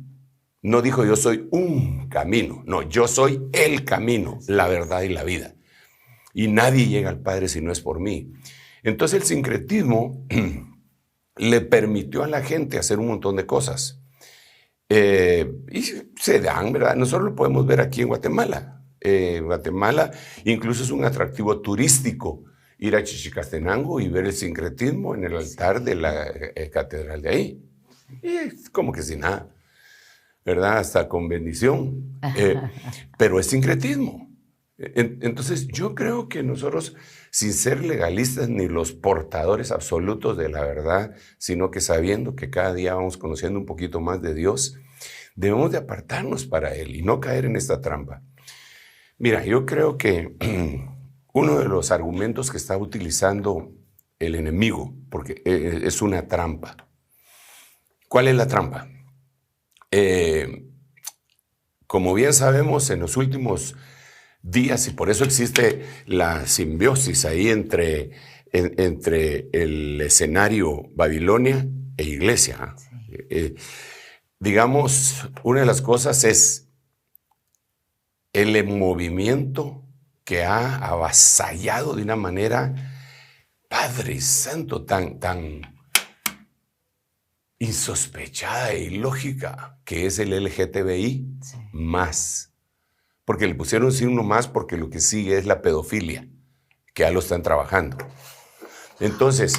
No dijo yo soy un camino, no, yo soy el camino, la verdad y la vida. Y nadie llega al Padre si no es por mí. Entonces el sincretismo le permitió a la gente hacer un montón de cosas. Y se dan, ¿verdad? Nosotros lo podemos ver aquí en Guatemala. Guatemala incluso es un atractivo turístico ir a Chichicastenango y ver el sincretismo en el altar de la catedral de ahí. Y es como que sin nada. ¿Verdad? Hasta con bendición. Pero es sincretismo. Entonces, yo creo que nosotros, sin ser legalistas ni los portadores absolutos de la verdad, sino que sabiendo que cada día vamos conociendo un poquito más de Dios, debemos de apartarnos para Él y no caer en esta trampa. Mira, yo creo que uno de los argumentos que está utilizando el enemigo, porque es una trampa. ¿Cuál es la trampa? Como bien sabemos, en los últimos días, y por eso existe la simbiosis ahí entre el escenario Babilonia e iglesia. Sí. Digamos, una de las cosas es el movimiento que ha avasallado de una manera, Padre Santo, tan insospechada e ilógica, que es el LGTBI, sí. Más. Porque le pusieron signo más porque lo que sigue es la pedofilia, que ya lo están trabajando. Entonces,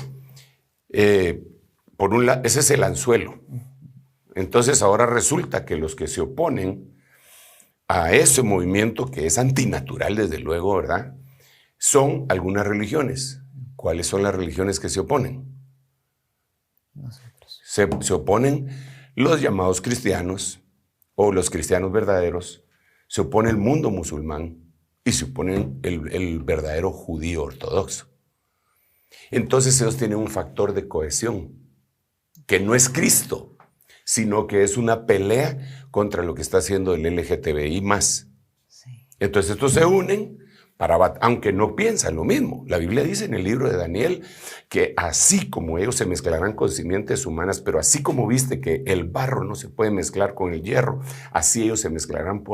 por un lado, ese es el anzuelo. Entonces, ahora resulta que los que se oponen a ese movimiento, que es antinatural, desde luego, ¿verdad?, son algunas religiones. ¿Cuáles son las religiones que se oponen? Se oponen los llamados cristianos o los cristianos verdaderos, se opone el mundo musulmán y se opone el verdadero judío ortodoxo. Entonces ellos tienen un factor de cohesión que no es Cristo, sino que es una pelea contra lo que está haciendo el LGTBI+. Sí. Entonces estos se unen aunque no piensan lo mismo. La Biblia dice en el libro de Daniel que así como ellos se mezclarán con simientes humanas, pero así como viste que el barro no se puede mezclar con el hierro, así ellos se mezclarán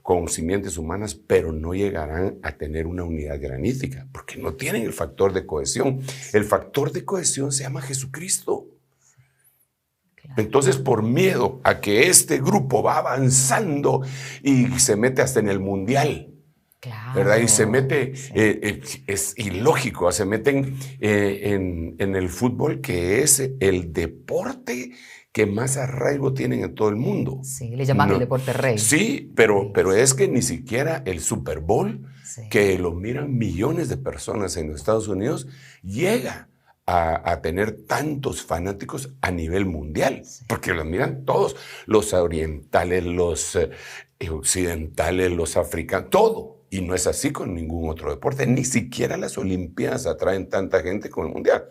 con simientes humanas, pero no llegarán a tener una unidad granítica, porque no tienen el factor de cohesión. El factor de cohesión se llama Jesucristo. Entonces, por miedo a que este grupo va avanzando y se mete hasta en el mundial, claro, ¿verdad? Y se mete, sí. Es ilógico, se meten en el fútbol, que es el deporte que más arraigo tienen en todo el mundo. Sí, le llaman el deporte rey. Sí, pero es que ni siquiera el Super Bowl, sí, que lo miran millones de personas en los Estados Unidos, llega a tener tantos fanáticos a nivel mundial, sí, porque los miran todos, los orientales, los occidentales, los africanos, todo. Y no es así con ningún otro deporte, ni siquiera las Olimpiadas atraen tanta gente como el mundial.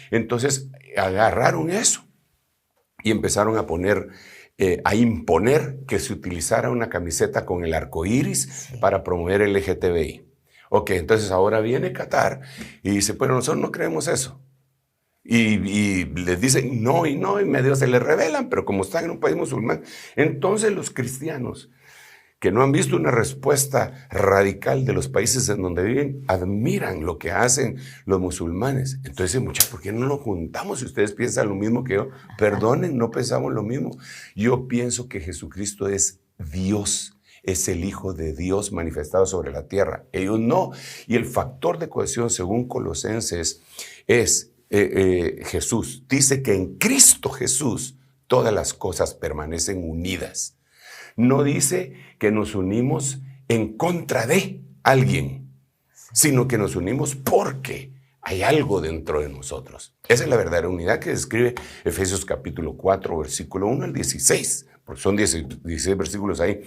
Entonces agarraron eso y empezaron a poner, a imponer que se utilizara una camiseta con el arco iris, sí, para promover el LGTBI. Ok, entonces ahora viene Qatar y dice, pero nosotros no creemos eso. Y les dicen no, y medio se les rebelan, pero como están en un país musulmán, entonces los cristianos que no han visto una respuesta radical de los países en donde viven, admiran lo que hacen los musulmanes. Entonces, muchachos, ¿por qué no nos juntamos si ustedes piensan lo mismo que yo? Perdonen, no pensamos lo mismo. Yo pienso que Jesucristo es Dios, es el Hijo de Dios manifestado sobre la tierra. Ellos no. Y el factor de cohesión, según Colosenses, es Jesús. Dice que en Cristo Jesús todas las cosas permanecen unidas. No dice que nos unimos en contra de alguien, sino que nos unimos porque hay algo dentro de nosotros. Esa es la verdadera unidad que describe Efesios capítulo 4, versículo 1 al 16, porque son 16 versículos ahí.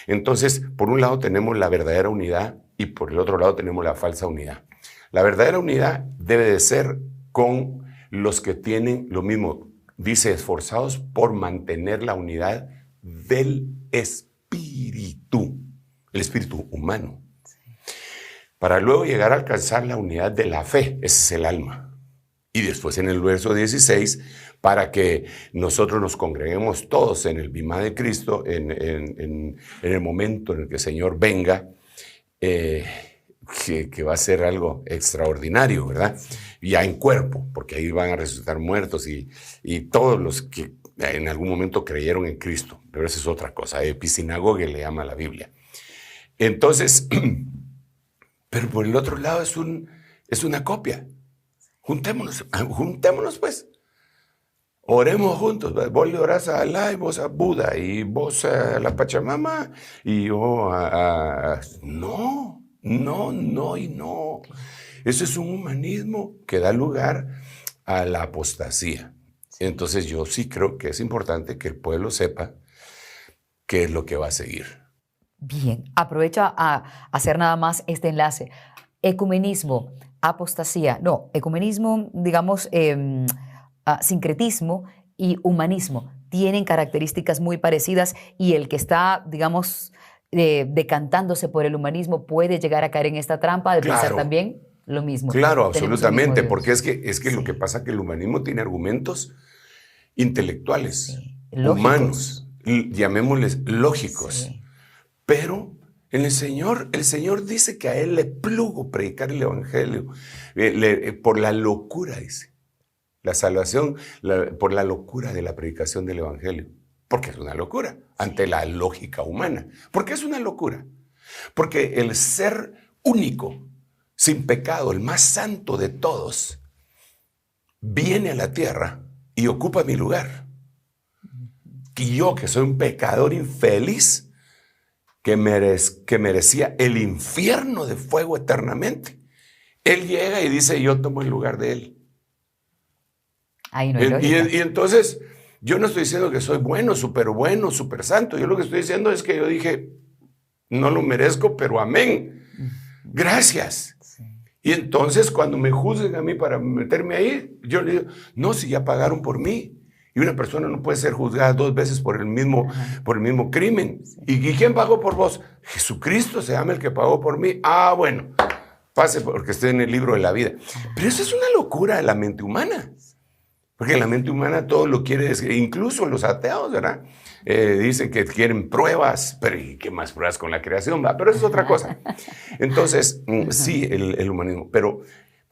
Entonces, por un lado tenemos la verdadera unidad y por el otro lado tenemos la falsa unidad. La verdadera unidad debe de ser con los que tienen lo mismo. Dice, esforzados por mantener la unidad del espíritu, el espíritu humano, sí, para luego llegar a alcanzar la unidad de la fe, ese es el alma. Y después en el verso 16, para que nosotros nos congreguemos todos en el bimá de Cristo, en el momento en el que el Señor venga, que va a ser algo extraordinario, ¿verdad? Ya en cuerpo, porque ahí van a resucitar muertos y todos los que en algún momento creyeron en Cristo, pero esa es otra cosa, episinagoge le llama la Biblia. Entonces, pero por el otro lado es una copia. Juntémonos pues. Oremos juntos. Vos le orás a Alá y vos a Buda y vos a la Pachamama y yo a... No. Eso es un humanismo que da lugar a la apostasía. Entonces yo sí creo que es importante que el pueblo sepa qué es lo que va a seguir. Bien, aprovecho a hacer nada más este enlace. Ecumenismo, apostasía, no, ecumenismo, digamos, sincretismo y humanismo tienen características muy parecidas y el que está, digamos, decantándose por el humanismo puede llegar a caer en esta trampa de pensar también lo mismo. Claro, absolutamente, porque es que sí, lo que pasa es que el humanismo tiene argumentos intelectuales, sí, humanos, llamémosles lógicos, sí, pero en el Señor dice que a Él le plugo predicar el Evangelio, por la locura, dice, la salvación por la locura de la predicación del Evangelio, porque es una locura ante la lógica humana. ¿Por qué es una locura? Porque el ser único, sin pecado, el más santo de todos, viene a la tierra y ocupa mi lugar. Y yo, que soy un pecador infeliz, que merecía el infierno de fuego eternamente, Él llega y dice, yo tomo el lugar de Él. Ahí no hay lógica. Y entonces, yo no estoy diciendo que soy bueno, súper santo. Yo lo que estoy diciendo es que yo dije, no lo merezco, pero amén. Gracias. Sí. Y entonces, cuando me juzguen a mí para meterme ahí, yo le digo, no, si ya pagaron por mí. Y una persona no puede ser juzgada 2 veces por el mismo crimen. Sí. ¿Y quién pagó por vos? Jesucristo se llama el que pagó por mí. Ah, bueno, pase porque esté en el libro de la vida. Pero eso es una locura de la mente humana. Porque la mente humana todo lo quiere, incluso los ateos, ¿verdad? Dicen que quieren pruebas, pero ¿y qué más pruebas con la creación? ¿Va? Pero eso es otra cosa. Entonces, sí, el humanismo. Pero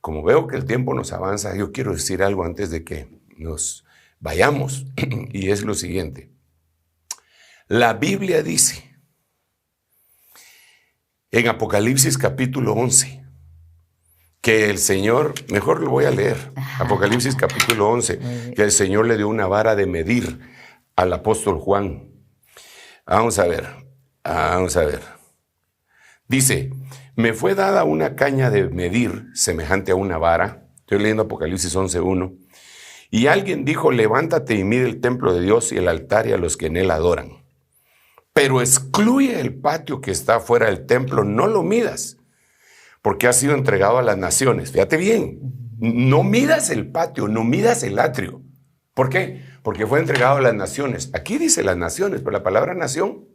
como veo que el tiempo nos avanza, yo quiero decir algo antes de que nos vayamos, y es lo siguiente. La Biblia dice, en Apocalipsis capítulo 11, que el Señor, mejor lo voy a leer, Apocalipsis capítulo 11, que el Señor le dio una vara de medir al apóstol Juan. Vamos a ver. Dice, me fue dada una caña de medir semejante a una vara. Estoy leyendo Apocalipsis 11:1. Y alguien dijo, levántate y mide el templo de Dios y el altar y a los que en él adoran. Pero excluye el patio que está fuera del templo, no lo midas, porque ha sido entregado a las naciones. Fíjate bien, no midas el patio, no midas el atrio. ¿Por qué? Porque fue entregado a las naciones. Aquí dice las naciones, pero la palabra nación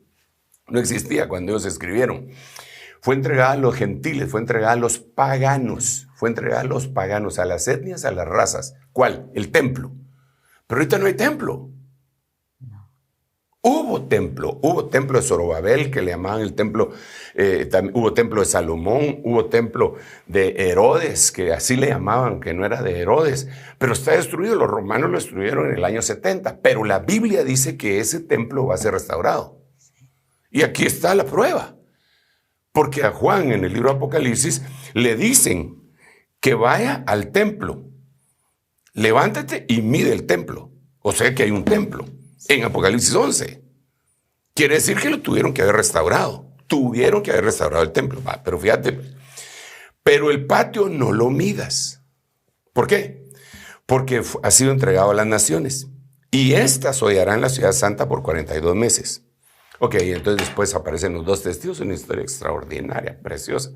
no existía cuando ellos escribieron. Fue entregada a los gentiles, fue entregada a los paganos, a las etnias, a las razas. ¿Cuál? El templo. Pero ahorita no hay templo. Hubo templo de Zorobabel, que le llamaban el templo, hubo templo de Salomón, hubo templo de Herodes, que así le llamaban, que no era de Herodes, pero está destruido, los romanos lo destruyeron en el año 70, pero la Biblia dice que ese templo va a ser restaurado. Y aquí está la prueba, porque a Juan en el libro de Apocalipsis le dicen que vaya al templo, levántate y mide el templo, o sea que hay un templo. En Apocalipsis 11. Quiere decir que lo tuvieron que haber restaurado. Tuvieron que haber restaurado el templo. Pero fíjate, pero el patio no lo midas. ¿Por qué? Porque ha sido entregado a las naciones. Y éstas hollarán la ciudad santa por 42 meses. Ok, entonces después aparecen los 2 testigos, una historia extraordinaria, preciosa.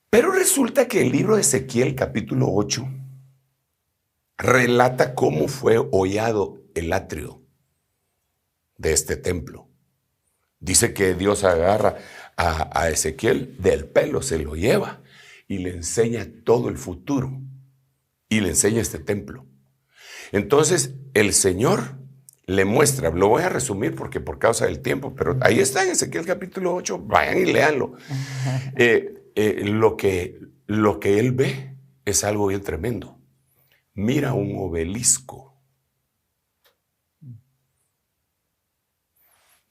Pero resulta que el libro de Ezequiel, capítulo 8, relata cómo fue hollado el atrio de este templo. Dice que Dios agarra a Ezequiel del pelo, se lo lleva y le enseña todo el futuro y le enseña este templo. Entonces el Señor le muestra, lo voy a resumir porque por causa del tiempo, pero ahí está en Ezequiel capítulo 8, vayan y léanlo. Lo que él ve es algo bien tremendo. Mira un obelisco.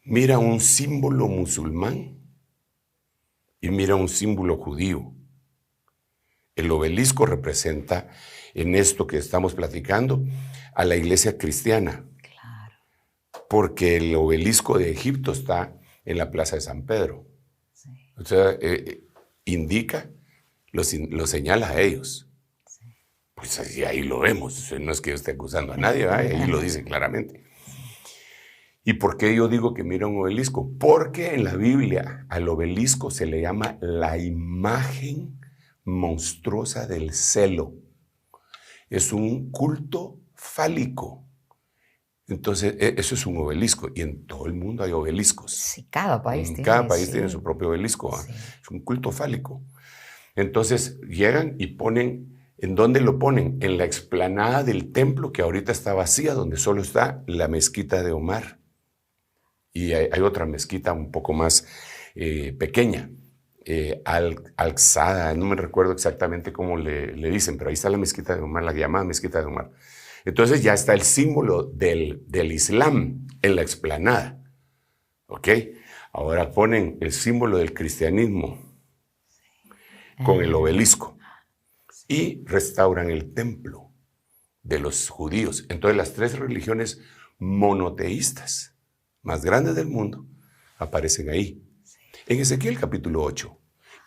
Mira un símbolo musulmán y mira un símbolo judío. El obelisco representa, en esto que estamos platicando, a la iglesia cristiana. Claro. Porque el obelisco de Egipto está en la plaza de San Pedro. Sí. O sea, indica, lo señala a ellos. Sí. Pues ahí lo vemos, no es que yo esté acusando a nadie, ahí lo dice claramente. ¿Y por qué yo digo que mira un obelisco? Porque en la Biblia al obelisco se le llama la imagen monstruosa del celo. Es un culto fálico. Entonces, eso es un obelisco. Y en todo el mundo hay obeliscos. Sí, cada país tiene. Cada país tiene su propio obelisco. Sí. Es un culto fálico. Entonces, llegan y ponen, ¿en dónde lo ponen? En la explanada del templo que ahorita está vacía, donde solo está la mezquita de Omar. Y hay otra mezquita un poco más pequeña, Al-Aqsa, no me recuerdo exactamente cómo le dicen, pero ahí está la mezquita de Omar, la llamada mezquita de Omar. Entonces ya está el símbolo del Islam en la explanada. ¿Ok? Ahora ponen el símbolo del cristianismo con el obelisco y restauran el templo de los judíos. Entonces las 3 religiones monoteístas más grandes del mundo aparecen ahí, en Ezequiel capítulo 8.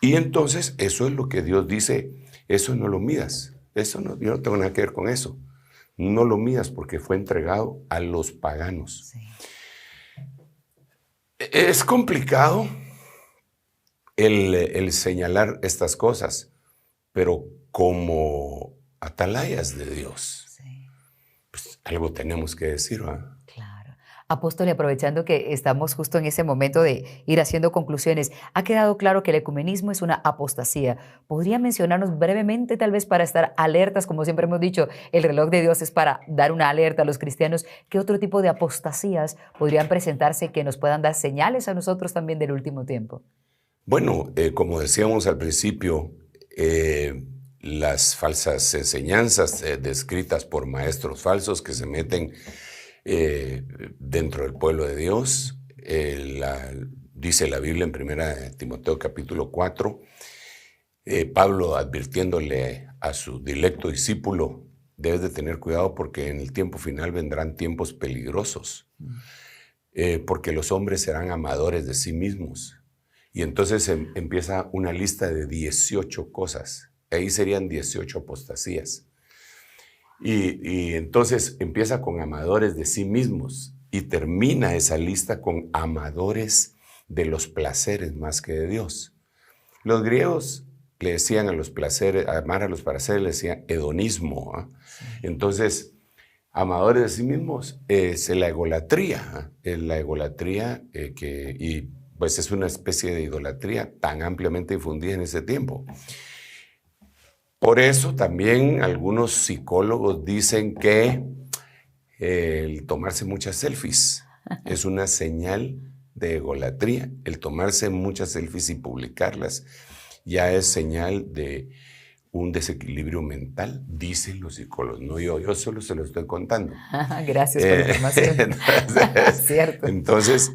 Y entonces eso es lo que Dios dice, eso no lo midas, yo no tengo nada que ver con eso, no lo midas porque fue entregado a los paganos. Sí. Es complicado el señalar estas cosas, pero como atalayas de Dios, pues algo tenemos que decir, ¿verdad? Claro. Apóstol, y aprovechando que estamos justo en ese momento de ir haciendo conclusiones, ha quedado claro que el ecumenismo es una apostasía. ¿Podría mencionarnos brevemente, tal vez para estar alertas? Como siempre hemos dicho, el reloj de Dios es para dar una alerta a los cristianos. ¿Qué otro tipo de apostasías podrían presentarse que nos puedan dar señales a nosotros también del último tiempo? Bueno, como decíamos al principio, las falsas enseñanzas descritas por maestros falsos que se meten dentro del pueblo de Dios. Dice la Biblia en 1 Timoteo capítulo 4, Pablo advirtiéndole a su dilecto discípulo, debes de tener cuidado porque en el tiempo final vendrán tiempos peligrosos, porque los hombres serán amadores de sí mismos. Y entonces empieza una lista de 18 cosas. Ahí serían 18 apostasías. Y entonces empieza con amadores de sí mismos y termina esa lista con amadores de los placeres más que de Dios. Los griegos le decían a los placeres, amar a los placeres, le decían hedonismo, ¿eh? Entonces, amadores de sí mismos es la egolatría, y pues es una especie de idolatría tan ampliamente difundida en ese tiempo. Por eso también algunos psicólogos dicen que el tomarse muchas selfies es una señal de egolatría. El tomarse muchas selfies y publicarlas ya es señal de un desequilibrio mental, dicen los psicólogos. No yo solo se lo estoy contando. Gracias por la información. Cierto. Entonces,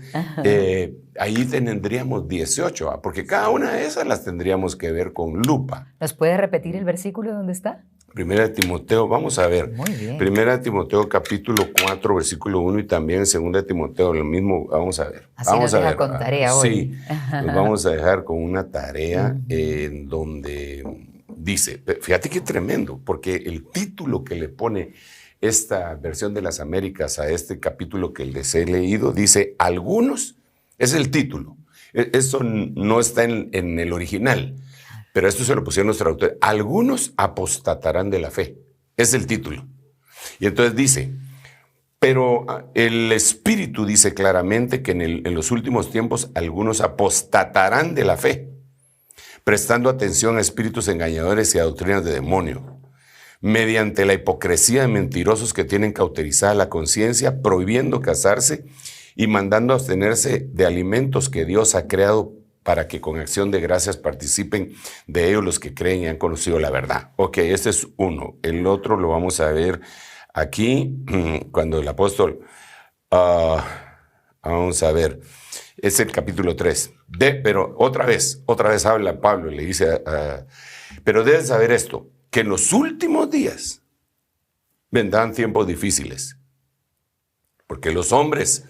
ahí tendríamos 18, porque cada una de esas las tendríamos que ver con lupa. ¿Nos puede repetir el versículo donde está? 1 Timoteo, vamos a ver. Muy bien. 1 Timoteo capítulo 4, versículo 1 y también 2 Timoteo, lo mismo, vamos a ver. Así vamos nos a deja ver. con tarea hoy. Sí, nos vamos a dejar con una tarea en donde dice, fíjate qué tremendo, porque el título que le pone esta versión de las Américas a este capítulo que les he leído, dice, algunos, es el título. Eso no está en el original. Pero esto se lo pusieron los traductores. Algunos apostatarán de la fe. Es el título. Y entonces dice, pero el Espíritu dice claramente que en los últimos tiempos algunos apostatarán de la fe, prestando atención a espíritus engañadores y a doctrinas de demonio, mediante la hipocresía de mentirosos que tienen cauterizada la conciencia, prohibiendo casarse y mandando abstenerse de alimentos que Dios ha creado para que con acción de gracias participen de ellos los que creen y han conocido la verdad. Ok, este es uno. El otro lo vamos a ver aquí, cuando el apóstol, vamos a ver, es el capítulo 3. Pero otra vez habla Pablo y le dice, pero debes saber esto, que en los últimos días vendrán tiempos difíciles, porque los hombres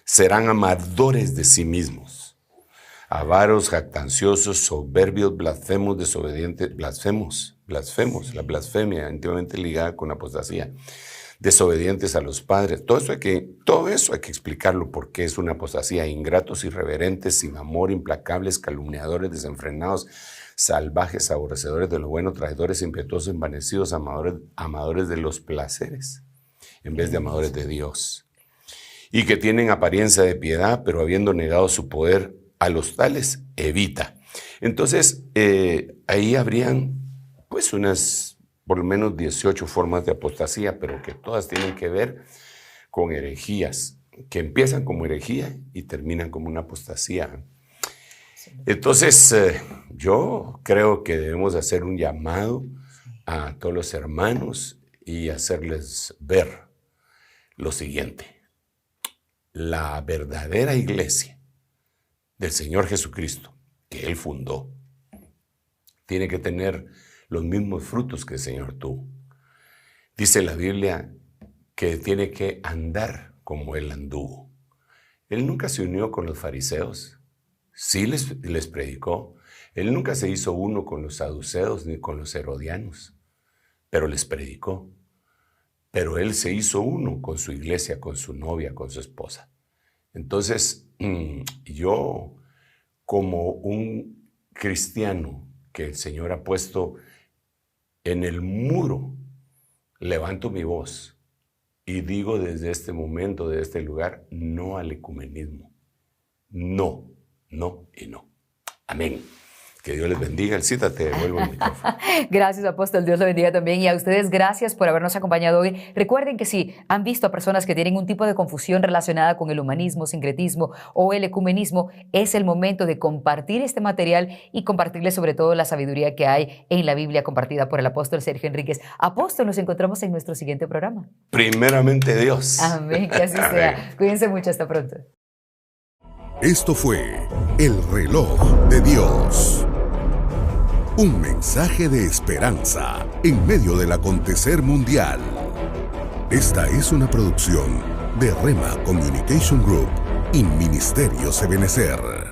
serán amadores de sí mismos, avaros, jactanciosos, soberbios, blasfemos, desobedientes, blasfemos, la blasfemia íntimamente ligada con apostasía, desobedientes a los padres. Todo eso hay que explicarlo porque es una apostasía. Ingratos, irreverentes, sin amor, implacables, calumniadores, desenfrenados, salvajes, aborrecedores de lo bueno, traidores, impetuosos, envanecidos, amadores de los placeres en vez de amadores de Dios, y que tienen apariencia de piedad, pero habiendo negado su poder, a los tales evita. Entonces, ahí habrían pues unas, por lo menos 18 formas de apostasía, pero que todas tienen que ver con herejías, que empiezan como herejía y terminan como una apostasía. Entonces, yo creo que debemos hacer un llamado a todos los hermanos y hacerles ver lo siguiente. La verdadera iglesia del Señor Jesucristo, que Él fundó, tiene que tener los mismos frutos que el Señor tuvo. Dice la Biblia que tiene que andar como Él anduvo. Él nunca se unió con los fariseos, sí les predicó. Él nunca se hizo uno con los saduceos ni con los herodianos, pero les predicó. Pero Él se hizo uno con su iglesia, con su novia, con su esposa. Entonces, yo, como un cristiano que el Señor ha puesto en el muro, levanto mi voz Y digo desde este momento, de este lugar, no al ecumenismo. No, no y no. Amén. Que Dios les bendiga. Elcita, te devuelvo el micrófono. Gracias, apóstol. Dios lo bendiga también. Y a ustedes, gracias por habernos acompañado hoy. Recuerden que si han visto a personas que tienen un tipo de confusión relacionada con el humanismo, sincretismo o el ecumenismo, es el momento de compartir este material y compartirles sobre todo la sabiduría que hay en la Biblia compartida por el apóstol Sergio Enríquez. Apóstol, nos encontramos en nuestro siguiente programa. Primeramente Dios. Amén, que así sea. Cuídense mucho, hasta pronto. Esto fue El Reloj de Dios. Un mensaje de esperanza en medio del acontecer mundial. Esta es una producción de Rema Communication Group y Ministerios Ebenecer.